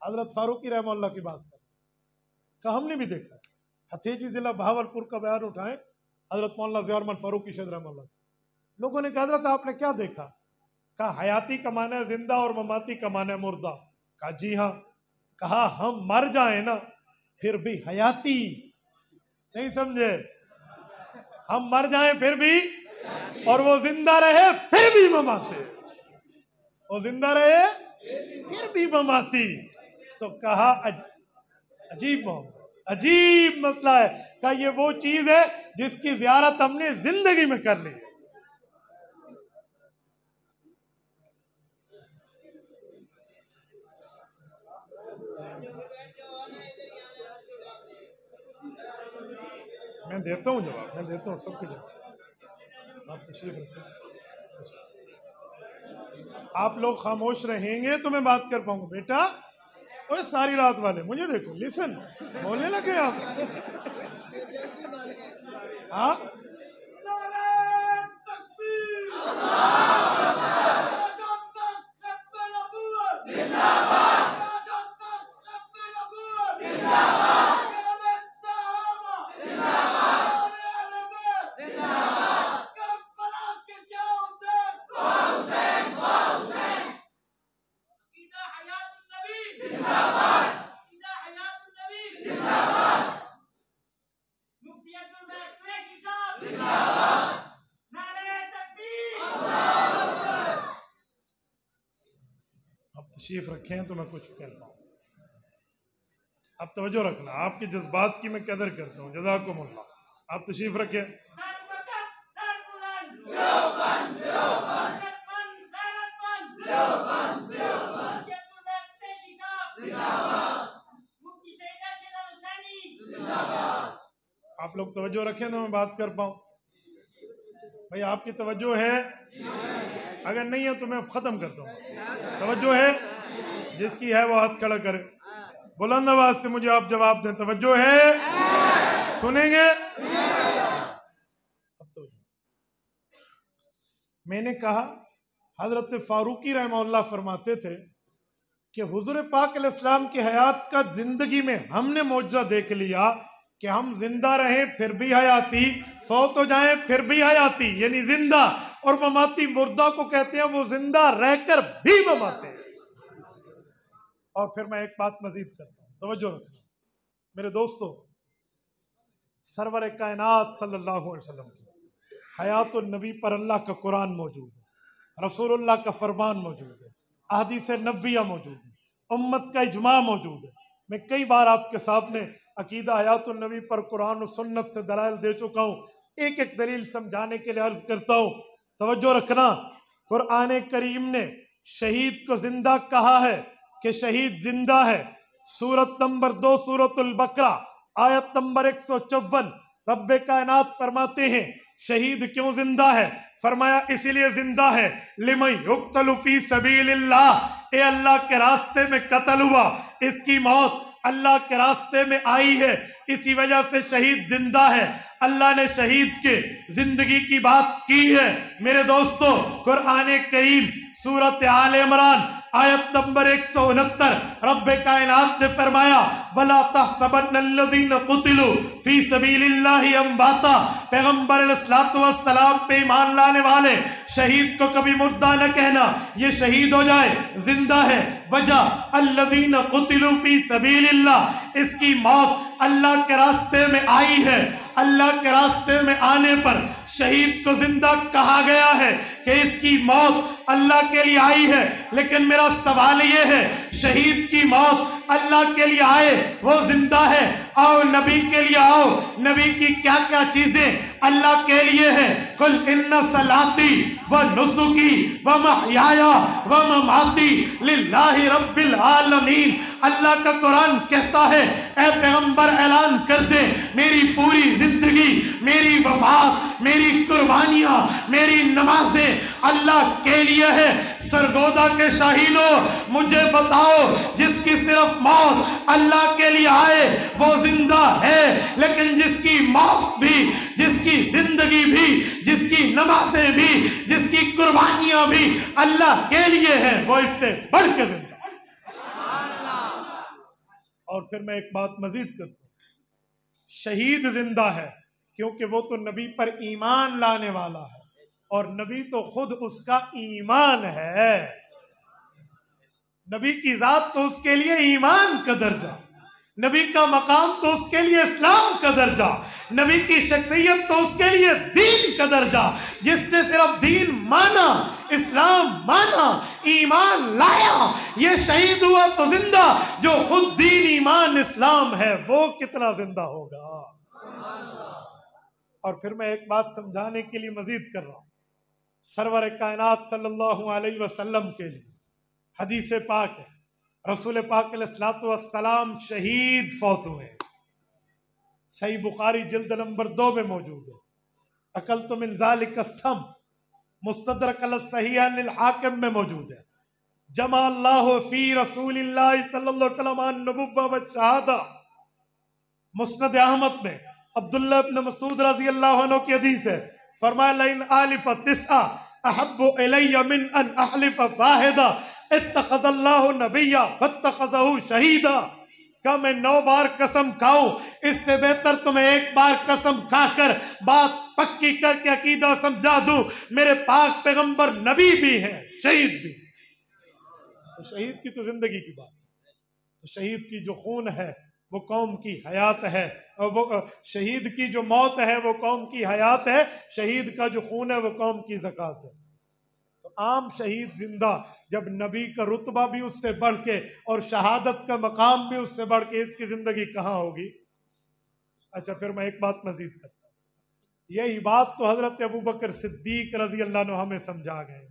हजरत फारूकी रहमतुल्लाह की बात करें, कहा हमने भी देखा है। हथेजी जिला बहावलपुर का बयान उठाएं, हजरत मौलाना ज़ियाउर रहमान फारूकी शहीद रहमतुल्लाह। लोगों ने कहा हजरत आपने क्या देखा, कहा हयाती का माना है जिंदा और ममाती का माना है मुर्दा। कहा जी हाँ। कहा हम मर जाए ना फिर भी हयाती, नहीं समझे, हम मर जाए फिर भी और वो जिंदा रहे फिर भी ममाते। और जिंदा रहे फिर भी ममाती। तो कहा अजीब मोहम्मद, अजीब मसला है। कहा ये वो चीज है जिसकी जियारत हमने जिंदगी में कर ली। मैं देता हूँ जवाब, मैं देता हूँ सबको जवाब। आप तशरीफ रखें। आप लोग खामोश रहेंगे तो मैं बात कर पाऊंगा। बेटा ओए सारी रात वाले मुझे देखो, लिसन, बोलने लगे आप। हाँ तशरीफ रखें तो मैं कुछ कहता हूँ। आप तवज्जो रखना, आपके जज्बात की मैं कदर करता हूँ। जज़ाकुमुल्लाह। आप तशरीफ रखें। आप लोग तवज्जो रखें तो मैं बात कर पाऊँ। भाई आपकी तवज्जो है? अगर नहीं है तो मैं खत्म करता हूँ। तवज्जो है? जिसकी है वो हाथ खड़ा करे, बुलंद आवाज से मुझे आप जवाब दें। तवज्जो है? सुनेंगे? मैंने कहा हजरत फारूकी रहमतुल्लाह फरमाते थे कि हुजूर पाक अलैहिस्सलाम की हयात का जिंदगी में हमने मौजज़ा देख लिया कि हम जिंदा रहें फिर भी हयाती, फौत हो जाएं फिर भी हयाती, यानी जिंदा। और ममाती मुर्दा को कहते हैं, वो जिंदा रहकर भी ममाते हैं। और फिर मैं एक बात मजीद करता हूं, तवज्जो रखना मेरे दोस्तों। सरवर कायनात सल्लल्लाहु अलैहि वसल्लम की हयातुन नबी पर अल्लाह का कुरान मौजूद है, रसूलुल्लाह का फरमान मौजूद है, अहदीस नबविया मौजूद है, उम्मत का इजमा मौजूद है। मैं कई बार आपके सामने अकीदा हयातुन नबी पर कुरान और सुन्नत से दलाइल दे चुका हूँ। एक एक दलील समझाने के लिए अर्ज करता हूँ। तवज्जो रखना, कुरान करीम ने शहीद को जिंदा कहा है कि शहीद जिंदा है। सूरत नंबर 2 सूरतुल बकरा आयत नंबर 154 रब्बे कायनात फरमाते हैं शहीद क्यों जिंदा है? फरमाया इसलिए जिंदा है लिमन युक्तलु फी सबीलिल्लाह, ए अल्लाह के रास्ते में कत्ल हुआ, इसकी मौत अल्लाह के रास्ते में आई है, इसी वजह से शहीद जिंदा है। अल्लाह ने शहीद के जिंदगी की बात की है। मेरे दोस्तों, कुरान करीम सूरत आल इमरान आयत नंबर 169 रब्बे कायनात ने फरमाया वला तहसबन्नल्लज़ीना कुतिलू फी सबीलिल्लाहि अमवाता, पैगंबर अलैहिस्सलातु वस्सलाम पे ईमान लाने वाले शहीद को कभी मुर्दा न कहना, ये शहीद हो जाए जिंदा है। वजह अल्लज़ीना कुतिलू फी सबीलिल्लाह, इसकी मौत अल्लाह के रास्ते में आई है। अल्लाह के रास्ते में आने पर शहीद को जिंदा कहा गया है कि इसकी मौत अल्लाह के लिए आई है। लेकिन मेरा सवाल ये है, शहीद की मौत अल्लाह के लिए आए, वो जिंदा है, आओ नबी के लिए आओ। नबी की क्या क्या चीजें अल्लाह के लिए है? कुल इन्ना सलाती व नुसुकी व महयाया व ममाती लिल्लाहि रब्बिल आलमीन। अल्लाह का कुरान कहता है, ऐ पैगंबर ऐलान कर दे, मेरी पूरी जिंदगी, मेरी वफात, मेरी कुर्बानियां, मेरी नमाजें अल्लाह के लिए है। सरगोदा के शाहीनो मुझे बताओ, जिसकी सिर्फ मौत अल्लाह के लिए आए वो जिंदा है, लेकिन जिसकी मौत भी, जिसकी जिंदगी भी, जिसकी नमाजें भी, जिसकी कुर्बानियां भी अल्लाह के लिए है, वो इससे बढ़ के जिंदा। और फिर मैं एक बात मजीद करता हूं, शहीद जिंदा है क्योंकि वो तो नबी पर ईमान लाने वाला है, और नबी तो खुद उसका ईमान है। नबी की जात तो उसके लिए ईमान का दर्जा। नबी का मकाम तो उसके लिए इस्लाम का दर्जा, नबी की शख्सियत तो उसके लिए दीन का दर्जा। जिसने सिर्फ दीन माना, इस्लाम माना, ईमान लाया, ये शहीद हुआ तो जिंदा। जो खुद दीन ईमान इस्लाम है वो कितना जिंदा होगा। और फिर मैं एक बात समझाने के लिए मजीद कर रहा हूं। सरवर कायनात सल्लल्लाहु अलैहि वसल्लम के लिए हदीस पाक है, रसूल पाक अलैहिस्सलाम शहीद फौत हुए। सही बुखारी जिल्द नंबर 2 में मौजूद है। अकल तो मिन ज़ालिका सम, मुस्तदरक अल सहीहैन अल हाकिम में मौजूद है। जमा अल्लाहु फी रसूलिल्लाह सल्लल्लाहु अलैहि वसल्लम नबुव्वा व शहादा। मुस्नद अहमद में अब्दुल्लाह इब्न मसूद रज़ी अल्लाहु अन्हु की हदीस है। फरमाया लइन आलिफ तिस्आ अहब्बु इलैया मिन अन अहलिफ वाहिदा इत्तखज़ल्लाहु नबिय्या वत्तखज़हु शहीदा। क्या मैं 9 बार कसम खाऊं, इससे बेहतर तुम्हें एक बार कसम खाकर बात पक्की करके अकीदा समझा दूं, मेरे पाक पैगंबर नबी भी हैं, शहीद भी। तो शहीद की तो जिंदगी की बात है। तो शहीद की जो खून है वो कौम की हयात है, और वो शहीद की जो मौत है वो कौम की हयात है, शहीद का जो खून है वो कौम की ज़कात है। तो आम शहीद जिंदा, जब नबी का रुतबा भी उससे बढ़ के और शहादत का मकाम भी उससे बढ़ के, इसकी जिंदगी कहाँ होगी। अच्छा, फिर मैं एक बात मजीद करता हूँ। यही बात तो हजरत अबू बकर सिद्दीक रजी अल्लाह अन्हु हमें समझा गए,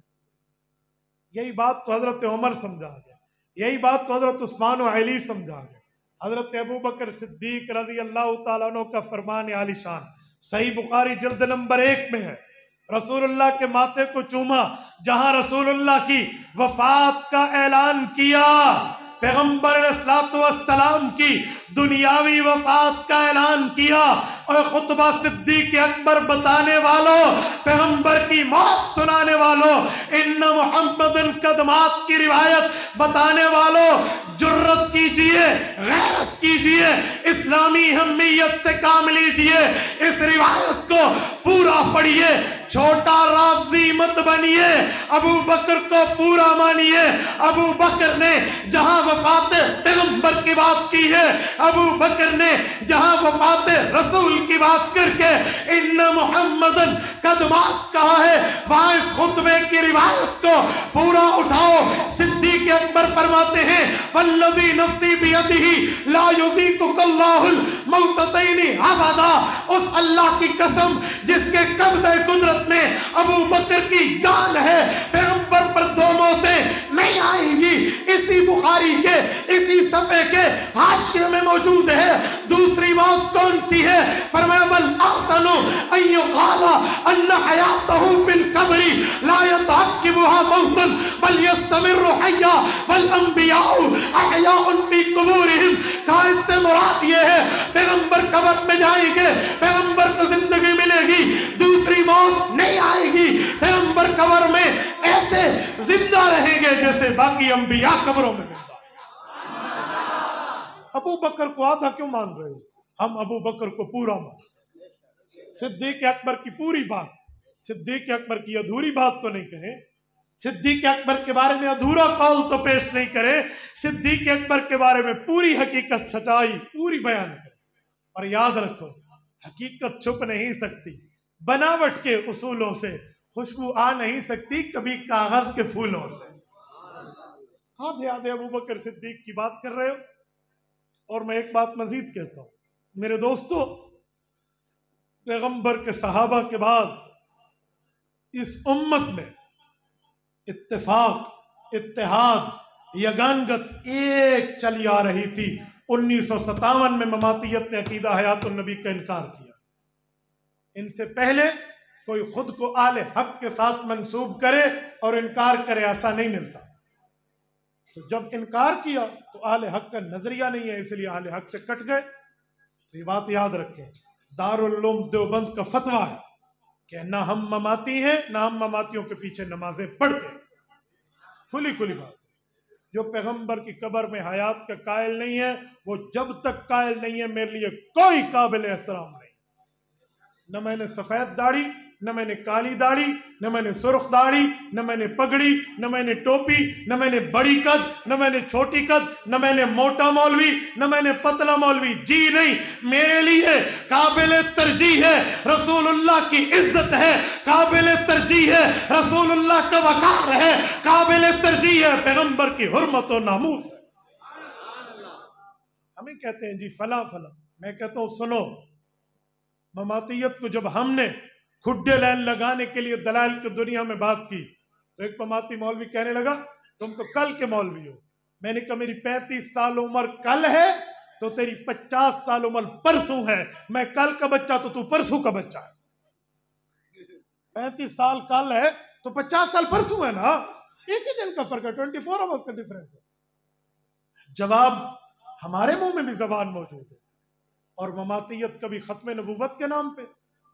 यही बात तो हजरत उमर समझा गए, यही बात तो हजरत उस्मान और अली समझा गए। हजरत अबू बकर सिद्दीक रजी अल्लाह तआला अन्हु का फरमान आलिशान सही बुखारी जिल्द नंबर 1 में है। रसूलुल्लाह के माथे को चूमा, जहां रसूलुल्लाह की वफात का ऐलान किया, पैगंबर अलैहिस्सलाम की दुनियावी वफात का ऐलान किया, और खुतबा सिद्दीक अकबर बताने वालों, पैगंबर की मौत सुनाने वालों, इन्ना मुहम्मदन कदमात की रिवायत बताने वालों, जुर्रत कीजिए, गैरत कीजिए, इस्लामी हम्मियत से काम लीजिए, इस रिवायत को पूरा पढ़िए, छोटा राफजी मत बनिए, अबू बकर को पूरा मानिए। अबू बकर ने जहां वफात पैगंबर की बात की है, अबू बकर ने जहां वफात रसूल की बात करके इन्ना मुहम्मदन कदमात कहा है, वहां इस खुतबे की रिवायत को पूरा उठाओ। सिद्दीक अकबर फरमाते हैं वल्लज़ी नफ्सी बियदिही ला युज़ीकुल्लाहुल मौततैनी अबदा, उस अल्लाह की कसम जिसके कब्ज़े कुदरत में अबू बकर की जान है, पैगंबर पर 2 मौतें नहीं आएंगी। इसी बुखारी के इसी सफ़े के हाशिये में मौजूद है। दूसरी मौत कौन सी है? फरमाया वल अहसनु अन युक़ाला अन्ना हयातहु फिल क़ब्रि ला यतअक्किबुहा मौतन बल यस्तमिरु हय्या वल अंबियाउ अहयाउन फी क़ुबूरिहिम। कहा इससे मुराद ये है पैगंबर कब्र में जाएंगे, पैगंबर को जिंदगी मिलेगी, दूसरी मौत नहीं आएगी, पैगंबर कब्र में ऐसे जिंदा रहेंगे जैसे बाकी अंबिया कब्रों में जिंदा। अबू बकर को आधा क्यों मान रहे हो? हम अबू बकर को पूरा मान। सिद्दीक अकबर की पूरी बात, सिद्दीक अकबर की अधूरी बात तो नहीं करें, सिद्दीक अकबर के बारे में अधूरा कौल तो पेश नहीं करे, सिद्दीक अकबर के बारे में पूरी हकीकत सच्चाई पूरी बयान करे। और याद रखो, हकीकत छुप नहीं सकती, बनावट के उसूलों से खुशबू आ नहीं सकती, कभी कागज के फूलों से। आधे आधे अबू बकर सिद्दीक की बात कर रहे हो। और मैं एक बात मजीद कहता हूं, मेरे दोस्तों, पैगंबर के सहाबा के बाद इस उम्मत में इत्तेफाक, इत्तेहाद, यगानगत एक चली आ रही थी। 1957 में ममातियत ने अकीदा हयातुन नबी का इनकार किया। इनसे पहले कोई खुद को आले हक के साथ मंसूब करे और इनकार करे, ऐसा नहीं मिलता। तो जब इनकार किया तो आले हक का नजरिया नहीं है, इसलिए आले हक से कट गए। तो ये बात याद रखें, दारुल उलूम देवबंद का फतवा है कि ना हम ममाती हैं, ना हम ममातियों के पीछे नमाजें पढ़ते। खुली खुली बात। जो पैगंबर की कब्र में हयात का कायल नहीं है, वो जब तक कायल नहीं है मेरे लिए कोई काबिल एहतराम नहीं। न मैंने सफेद दाढ़ी न मैंने काली दाढ़ी, न मैंने सुर्ख दाढ़ी, न मैंने पगड़ी, न मैंने टोपी, न मैंने बड़ी कद, न मैंने छोटी कद, न मैंने मोटा मौलवी, न मैंने पतला मौलवी। जी नहीं, मेरे लिए काबिल तरजीह है रसूलुल्लाह की इज्जत है, काबिल तरजीह है रसूलुल्लाह का वकार है, काबिल तरजीह है पैगंबर की हुर्मत और नामूस है। हमें कहते हैं जी फला फला, मैं कहता हूं सुनो, ममातियत को जब हमने खुड्डे लाइन लगाने के लिए दलाल की दुनिया में बात की तो एक ममाती मौलवी कहने लगा तुम तो कल के मौलवी हो। मैंने कहा मेरी 35 साल उम्र कल है तो तेरी 50 साल उम्र परसों है। मैं कल का बच्चा तो तू परसों का बच्चा है। 35 साल कल है तो 50 साल परसों है ना, एक ही दिन का फर्क है, 24 आवर्स का डिफरेंस है। जवाब हमारे मुंह में भी जबान मौजूद है। और ममातियत कभी खत्म नबूवत के नाम पे,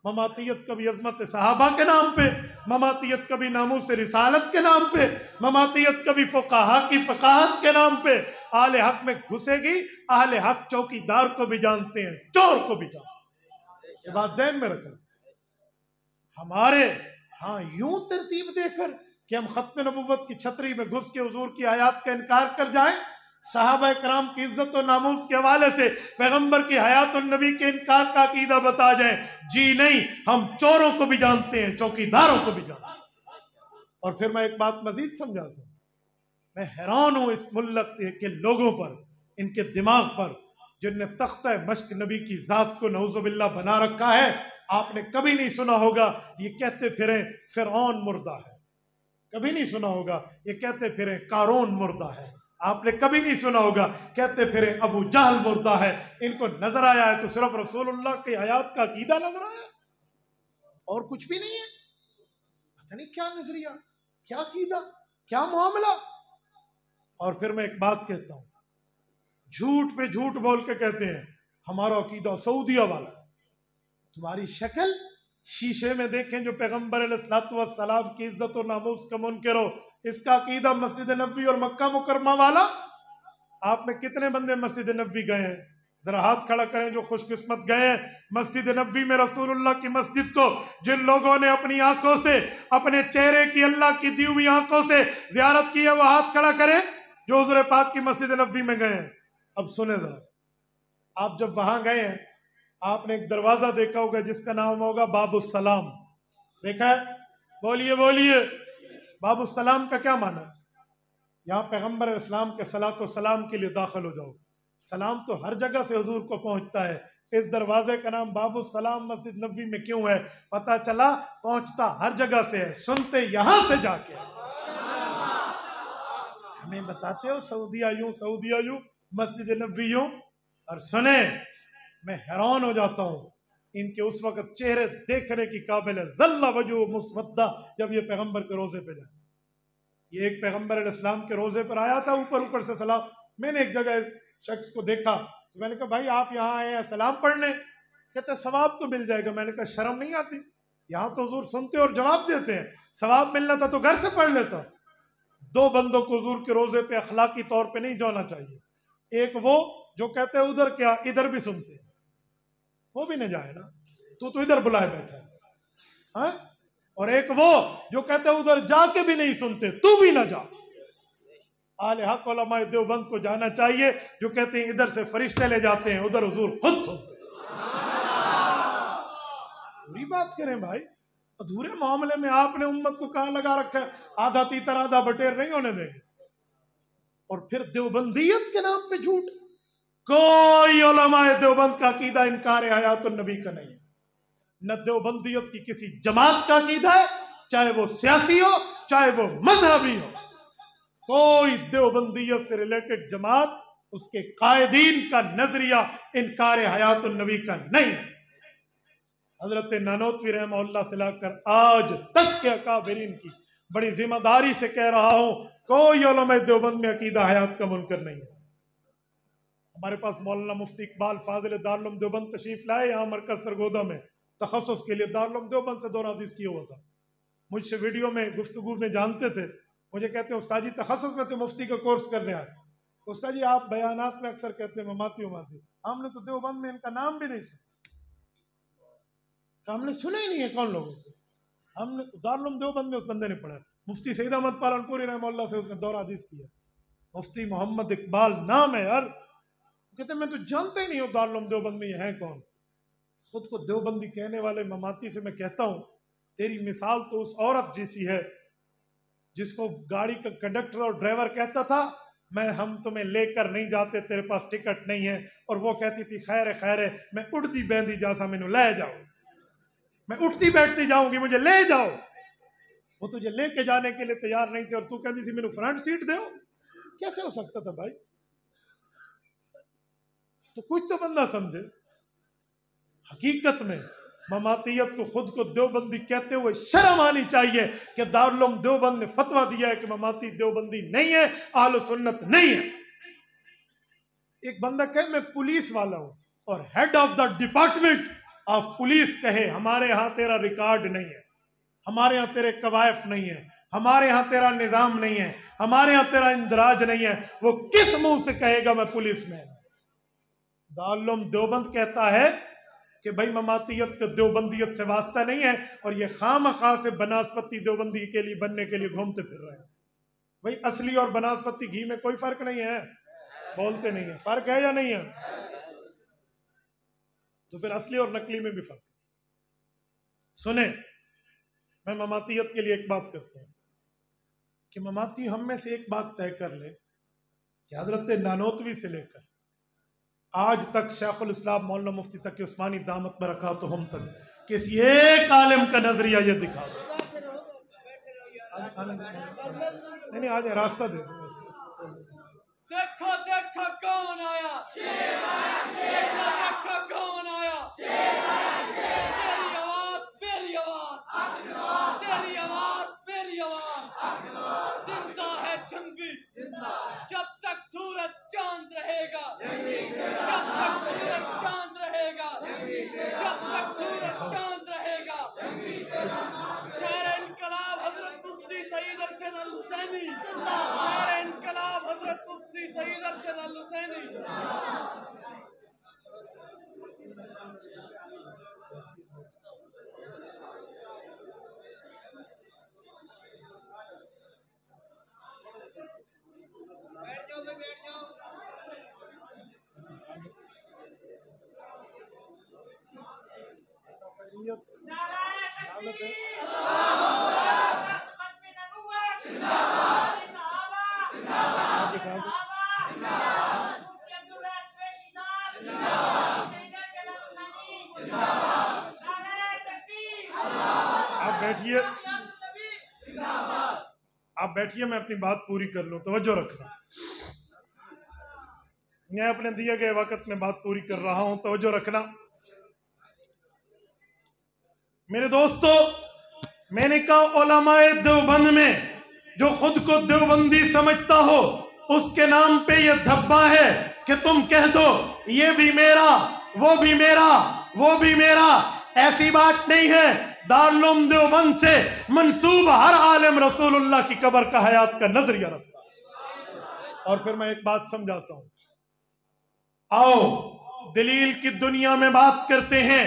ममातियत कभी अजमत सहाबा के नाम पे, ममातियत कभी नामूस रिसालत के नाम पे, ममातियत कभी फुकाहा की फकाहत के नाम पे आले हक में घुसेगी। आले हक चौकीदार को भी जानते हैं, चोर को भी जानते हैं। ये बात ज़हन में रखना। हमारे हाँ यूं तरतीब देकर कि हम खत्म नबूवत की छतरी में घुस के हुजूर की आयात का इनकार कर जाएं, सहाबा कराम की इज्जत और नामूस के हवाले से पैगंबर की हयात और नबी के इनकार का अकीदा बता जाए। जी नहीं, हम चोरों को भी जानते हैं, चौकीदारों को भी जानते हैं। और फिर मैं एक बात मजीद समझाता हूं, मैं हैरान हूं इस मुल्लत के लोगों पर, इनके दिमाग पर, जिनने तख्ता मश्क नबी की जात को नऊजुबिल्लाह बना रखा है। आपने कभी नहीं सुना होगा ये कहते फिरे फिरौन मुर्दा है, कभी नहीं सुना होगा ये कहते फिरे कारून मुर्दा है, आपने कभी नहीं सुना होगा कहते फिरे अबू जहल मुर्दा है। इनको नजर आया है तो सिर्फ रसूलुल्लाह की हयात का अकीदा नजर आया, और कुछ भी नहीं है। पता नहीं क्या नजरिया, क्या अकीदा, क्या मामला। और फिर मैं एक बात कहता हूं, झूठ पे झूठ बोल के कहते हैं हमारा अकीदा सऊदिया वाला। तुम्हारी शक्ल शीशे में देखें जो पैगंबर अलैहिस्सलाम की इज्जत और नामूस का मुनकर हो, इसका अकीदा मस्जिद नबवी और मक्का मुकरमा वाला। आप में कितने बंदे मस्जिद नबवी गए हैं? जरा हाथ खड़ा करें जो खुशकिस्मत गए हैं मस्जिद नबवी में। रसूलुल्लाह की मस्जिद को जिन लोगों ने अपनी आंखों से, अपने चेहरे की, अल्लाह की दी हुई आंखों से जियारत की है, वो हाथ खड़ा करें जो हुजूर पाक की मस्जिद नबवी में गए हैं। अब सुने जरा, आप जब वहां गए हैं आपने एक दरवाजा देखा होगा जिसका नाम होगा बाबुस्सलाम। देखा है? बोलिए बोलिए, बाबुस्सलाम का क्या माना है? यहाँ पैगंबर इस्लाम के सलातो सलाम के लिए दाखिल हो जाओ। सलाम तो हर जगह से हुजूर को पहुंचता है, इस दरवाजे का नाम बाबुस्सलाम मस्जिद नबवी में क्यों है? पता चला पहुंचता हर जगह से है, सुनते यहां से जाके। हमें बताते हो सऊदिया यूं मस्जिद नबवी यूं। और सुने, मैं हैरान हो जाता हूं इनके उस वक्त चेहरे देखने की काबिल है, जल्ला वजू मुस्वद्दा, जब ये पैगंबर के रोजे पे जाए। ये एक पैगंबर इस्लाम के रोजे पर आया था, ऊपर ऊपर से सलाम। मैंने एक जगह इस शख्स को देखा तो मैंने कहा भाई आप यहाँ आए हैं सलाम पढ़ने? कहते सवाब तो मिल जाएगा। मैंने कहा शर्म नहीं आती? यहाँ तो हुजूर सुनते और जवाब देते हैं, सवाब मिलना था तो घर से पढ़ लेता। दो बंदों को हुजूर के रोजे पे अखलाकी तौर पे नहीं जाना चाहिए। एक वो जो कहते हैं उधर क्या इधर भी सुनते हैं, वो भी न जाए ना, तू तो इधर बुलाए बैठा है। और एक वो जो कहते हैं उधर जाके भी नहीं सुनते, तू भी ना जा। आले हक उलमाए देवबंद को जाना चाहिए जो कहते हैं इधर से फरिश्ते ले जाते हैं, उधर हुजूर खुद सुनते हैं। पूरी बात करें भाई, अधूरे मामले में आपने उम्मत को कहां लगा रखा है? आधा तीतर आधा बटेर नहीं होने देंगे। और फिर देवबंदियत के नाम पे झूठ। कोई उलमाए देवबंद का अकीदा इनकार हयातुन नबी का नहीं है, न देवबंदियत की किसी जमात का अकीदा है, चाहे वो सियासी हो चाहे वो मजहबी हो। कोई देवबंदियत से रिलेटेड जमात, उसके कायदीन का नजरिया इनकार हयातुन नबी का नहीं है। हजरत नानोतवी रहमहुल्लाह से लेकर आज तक के अकाबिरीन की बड़ी जिम्मेदारी से कह रहा हूं, कोई उलमा देवबंद में अकीदा हयात का मुनकर नहीं है। हमारे पास मौलाना मुफ्ती इकबाल फाजिल दारुल उलूम देवबंद तशरीफ लाए, यहाँ मरकज सरगोदा में तखस्सुस के लिए दारुल उलूम देवबंद से दौरा हदीस किया हुआ था। मुझसे वीडियो में गुफ्तगू में जानते थे, मुझे कहते हैं उस्ताद जी तखस्सुस में तो मुफ्ती का कोर्स कर रहे हैं। उस्ताद जी आप बयानात में अक्सर कहते हैं ममाती उमाती, हमने तो देवबंद में इनका नाम भी नहीं सुना, हमने सुना ही नहीं है कौन लोगों को। हमने दारुल देवबंद में उस बंदे ने पढ़ा। मुफ्ती सईद अहमद पालनपुरी रहमतुल्लाह से उसने दौरा हदीस किया। मुफ्ती मोहम्मद इकबाल नाम है यार, कहते मैं तो जानता ही नहीं हूँ दारुल देवबंद में ये है कौन। खुद को देवबंदी कहने वाले ममाती से मैं कहता हूँ, तेरी मिसाल तो उस औरत जैसी है जिसको गाड़ी का कंडक्टर और ड्राइवर कहता था हम तुम्हें लेकर नहीं जाते, तेरे पास टिकट नहीं है, और वो कहती थी खैर खैर मैं उड़ती बहती जासा मैनू ले जाओ, मैं उठती बैठती जाऊंगी मुझे ले जाओ। वो तुझे लेके जाने के लिए तैयार नहीं थे और तू कहती सी मैनू फ्रंट सीट दो। कैसे हो सकता था भाई? तो कुछ तो बंदा समझे। हकीकत में ममातियत को खुद को देवबंदी कहते हुए शर्म आनी चाहिए कि दारुल उलूम देवबंद ने फतवा दिया है कि ममाती देवबंदी नहीं है, अहले सुन्नत नहीं है। एक बंदा कहे मैं पुलिस वाला हूं और head of the department of police कहे हमारे यहां तेरा रिकॉर्ड नहीं है, हमारे यहां तेरे कवायफ नहीं है, हमारे यहां तेरा निजाम नहीं है, हमारे यहां तेरा इंदराज नहीं है, वो किस मुंह से कहेगा मैं पुलिस में? दारुल उलूम देवबंद कहता है कि भाई ममातियत का देवबंदियत से वास्ता नहीं है, और ये खामखा से बनास्पति देवबंदी के लिए बनने के लिए घूमते फिर रहे हैं। भाई असली और बनास्पति घी में कोई फर्क नहीं है, बोलते नहीं है, फर्क है या नहीं है? तो फिर असली और नकली में भी फर्क। सुने, मैं ममातियत के लिए एक बात करता हूं कि ममाती हम में से एक बात तय कर ले कि हजरत नानोतवी से लेकर आज तक शेखुल इस्लाम मौलाना मुफ्ती तक उस्मानी दामत बरकातुहुम तक किसी एक आलिम का नजरिया ये दिखा दो। नहीं आज रास्ता दे दो। देखो देखो कौन आया, देखो देखो कौन आया, तेरी आवाज मेरी आवाज, तेरी आवाज मेरी आवाज। जिंदा है जंगवी जब तक सूरज चांद रहेगा, जब तक सूरज चांद रहेगा, जब तक सूरज चांद रहेगा। शायर इनकलाब हजरत मुफ्ती सईद अरशद अल हुसैनी, शायर इनकलाब हजरत मुफ्ती सईद अरशद अल हुसैनी। बैठ जाओ, बैठ जाओ। आप बैठिए, मैं अपनी बात पूरी कर लूं, तवज्जो रखना। मैं अपने दिए गए वक्त में बात पूरी कर रहा हूं, तवज्जो रखना। मेरे दोस्तों, मैंने कहा उलमाए देवबंद में जो खुद को देवबंदी समझता हो उसके नाम पे ये धब्बा है कि तुम कह दो ये भी मेरा, वो भी मेरा, वो भी मेरा। ऐसी बात नहीं है। दारुल उलूम देवबंद से मंसूब हर आलिम रसूलुल्लाह की कब्र का हयात का नजरिया रखता है। और फिर मैं एक बात समझाता हूं। आओ दलील की दुनिया में बात करते हैं।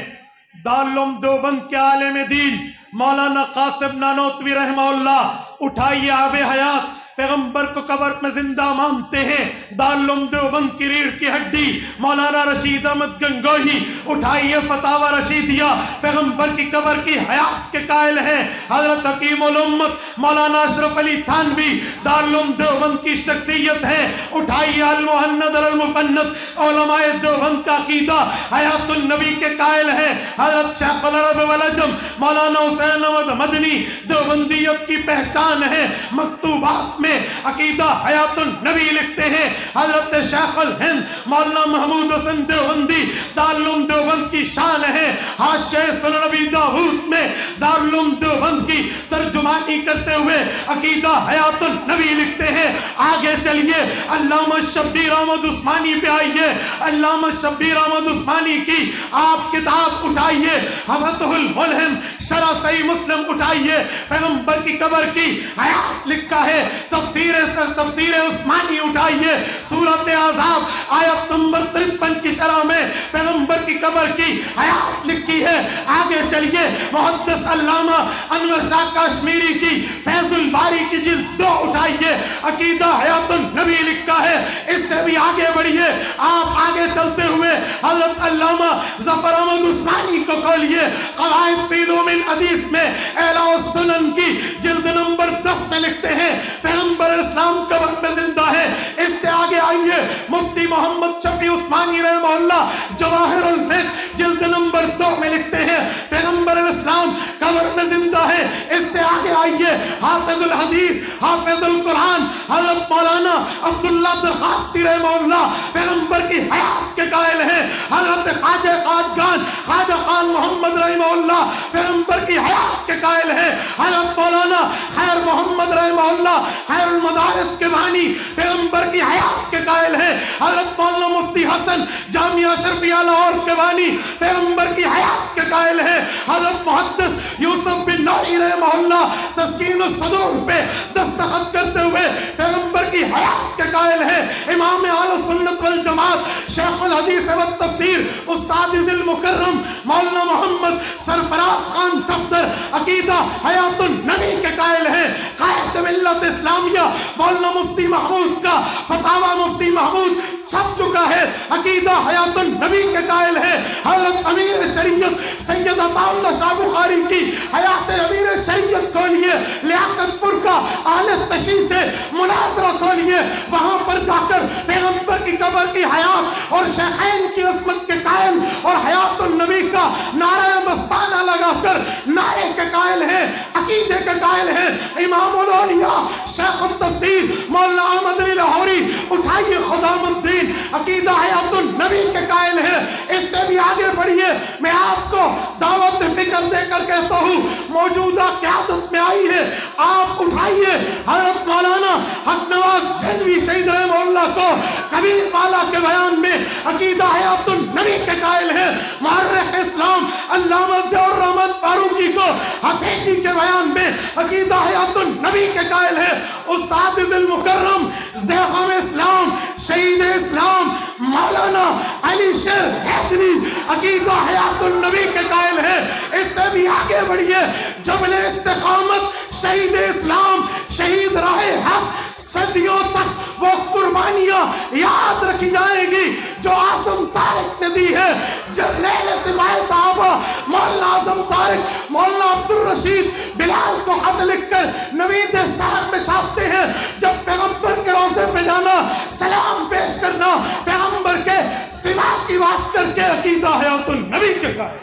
दारुल उलूम देवबंद के आलिम दीन मौलाना कासिम नानोतवी रहमतुल्लाह उठाइए आबे हयात, पैगंबर को कब्र में जिंदा मानते हैं। दारुल उलूम देवबंद की रीढ़ की हड्डी मौलाना रशीद अहमद गंगोही उठाइए फतावा रशीदिया, पैगंबर की कब्र की हयात के कायल हैं। हजरत हकीमुल उम्मत मौलाना अशरफ अली थानवी दारुल उलूम देवबंद की शख्सियत है। उठाइए अल मुहन्नद अल मुफन्नद उलमाए देवबंद का अकीदा हयातुन नबी के कायल हैं। हजरत शेखुल अरब वल अजम मौलाना हुसैन अहमद मदनी देवबंदियत की पहचान है। मकतूबात में अकीदा हयातुन नबी लिखते हैं। हजरत शेखुल हिंद मौलाना महमूद हसन देवबंदी दारुल उलूम देवबंद की शान है। हाशिया सुनन नबी दाऊद में दारुल उलूम देवबंद की तर्जुमानी करते हुए अकीदा हयातुन नबी लिखते हैं। आगे चलिए अल्लामा शब्बीर अहमद उस्मानी पे आइए। अल्लामा शब्बीर अहमद उस्मानी की आप किताब उठाइए, हवतुल मुल्हिम शरा सही मुस्लिम उठाइए, पैगंबर की कब्र की हयात लिखा है। तफसीर उस्मानी उठाइए, सूरत आज़ाब आयत नंबर 53 की शरह में पैगंबर की कब्र की हयात लिखी है। आगे चलिए, मुहद्दिस अल्लामा अनवर शाह कश्मीरी की फैजुल बारी की जिल्द 2 उठाइए, अकीदा हयातुन नबी लिखा है। इससे भी आगे बढ़िए, आप आगे चलते हुए हजरत अल्लामा जफर अहमद उस्मानी को खोलिए, क़वाइद फी उलूमिल हदीस में अहला सुनन की जिल्द नंबर 10 में लिखते हैं पैगंबर इस्लाम कब्र में जिंदा है। इससे आगे आइए, मुफ्ती मोहम्मद शफी उस्मानी रहमहुल्लाह जवाहिरुल फिक़्ह जिल्द नंबर 2 में लिखते हैं पैगंबर इस्लाम कब्र में जिंदा है। इससे आगे आइए, हाफिजुल हदीस हाफिजुल कुरान हजरत मौलाना अब्दुल्ला दरखास्ती रहमहुल्लाह पैगंबर की हयात के कायल है। हजरत ख्वाजा खान मोहम्मद रहमहुल्लाह पैगंबर की हयात के कायल है। हजरत मौलाना खैर मोहम्मद रहमहुल्लाह खैरुल मदारिस के बानी पैगंबर की हयात के कायल है। हजरत मौलाना मुफ्ती हसन जामिया शरफिया लाहौर के बानी पैगंबर की हयात के कायल है। हजरत मुहद्दिस यूसुफ बिन नूरी रहमहुल्लाह तस्कीनुस सदूर पे दस्तखत करते हुए पैगंबर की हयात के कायल है। इमाम अहले सुन्नत वल जमात शेखुल हदीस व तफसीर उस्ताद इज़िल मुकर्रम मौलाना मोहम्मद सरफराज खान सफदर अकीदा हयातुन नबी के कायल है। कायद मिल्लत इस्लामिया मौलाना मुफ्ती महमूद का फतावा मुफ्ती महमूद छप चुका है, अकीदा हयातुन नबी के कायल है। हजरत अमीर शरीयत सैयद अताउल्लाह शाह बुखारी की हयात अमीर शरीयत खोलिए, लियाकतपुर का आले तशी से मुनाजरा खोलिए, वहां पर जाकर पैगंबर की कब्र की हयात और शेखैन की उस्मत के कायल और हयातुन नबी का नारा मस्ताना लगाकर नारे के कायल है, अकीदे के कायल है। इमामुल औलिया शेखुत तफसीर मौलाना अहमद अली लाहौरी उठाइए खुदामुद्दीन अकीदा हयातुन नबी के कायल है। इससे भी आगे बढ़िए, मैं आपको दावत फिक्र देकर कहता हूँ, मौजूदा क़यादत में आई है, आप उठाइए हजरत मौलाना हक नवाज जलवी शहीद रहमहुल्लाह को कबीर वाला के बयान में अकीदा हयातुन नबी के कायल है। मुअर्रिख़ इस्लाम अल्लामा ज़ियाउर रहमान फारूकी को हदीसी के बयान में अकीदा हयातुन नबी के कायल है। उस्ताद इज़िल मुकर्रम ज़ैख़म इस्लाम शहीद इस्लाम मौलाना अली शेर हैदरी अकीदा हयातुन नबी के कायल है। इससे भी आगे बढ़िए, जबल इस्तिक़ामत शहीद इस्लाम शहीद रहे हक, सदियों तक वो कुर्बानियां याद रखी जाएगी जो आज़म तारिक ने दी है। जर्नैल सिपाही साहबा मौलाना आज़म तारिक मौलाना अब्दुल रशीद बिलाल को खत लिखकर नवीद साहब में छापते हैं, जब पैगंबर के रोज़े पे जाना, सलाम पेश करना, पैगंबर के सिवा की बात करके अकीदा हयातुन नबी के कायल।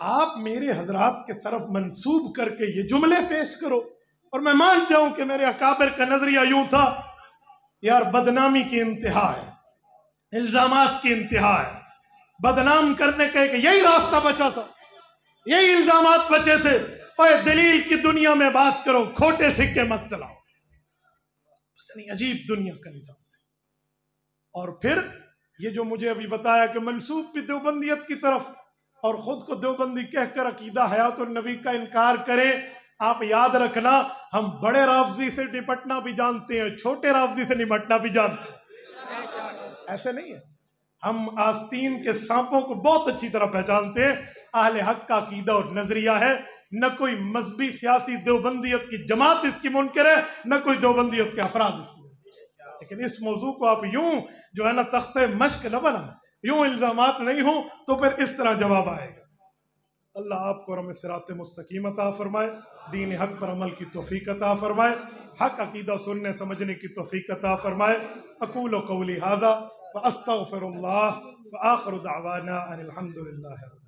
आप मेरे हजरात के तरफ मंसूब करके ये जुमले पेश करो और मैं मान जाऊं कि मेरे अकाबिर का नजरिया यूं था, यार बदनामी की इंतहा है, इल्जामात की इंतहा है, बदनाम करने का एक यही रास्ता बचा था, यही इल्जामात बचे थे। और दलील की दुनिया में बात करो, खोटे सिक्के मत चलाओ, नहीं अजीब दुनिया का निजाम है। और फिर ये जो मुझे अभी बताया कि मंसूब भी देवबंदियत की तरफ और खुद को देवबंदी कहकर अकीदा हयातुन नबी का इनकार करें। आप याद रखना, हम बड़े राफजी से निपटना भी जानते हैं, छोटे राफजी से निपटना भी जानते हैं, ऐसे नहीं है। हम आस्तीन के सांपों को बहुत अच्छी तरह पहचानते हैं। अहले हक का अकीदा और नजरिया है, न कोई मजहबी सियासी देवबंदियत की जमात इसकी मुनकर है, न कोई देवबंदियत के अफराद इसकी। लेकिन इस मौजू को आप यूं जो है ना तख्ते मश्क न बना, यूं इल्जामात नहीं हो तो फिर इस तरह जवाब आएगा। अल्लाह आपको रमे सिरात मुस्तकीम अता फरमाए, दीन हक पर अमल की तौफीक अता फरमाए, हक अकीदा सुनने समझने की तौफीक अता फरमाए। अकूलु कौली हाज़ा व अस्तग़फिरुल्लाह व आखिरु दअवाना अनिल हम्दुलिल्लाह।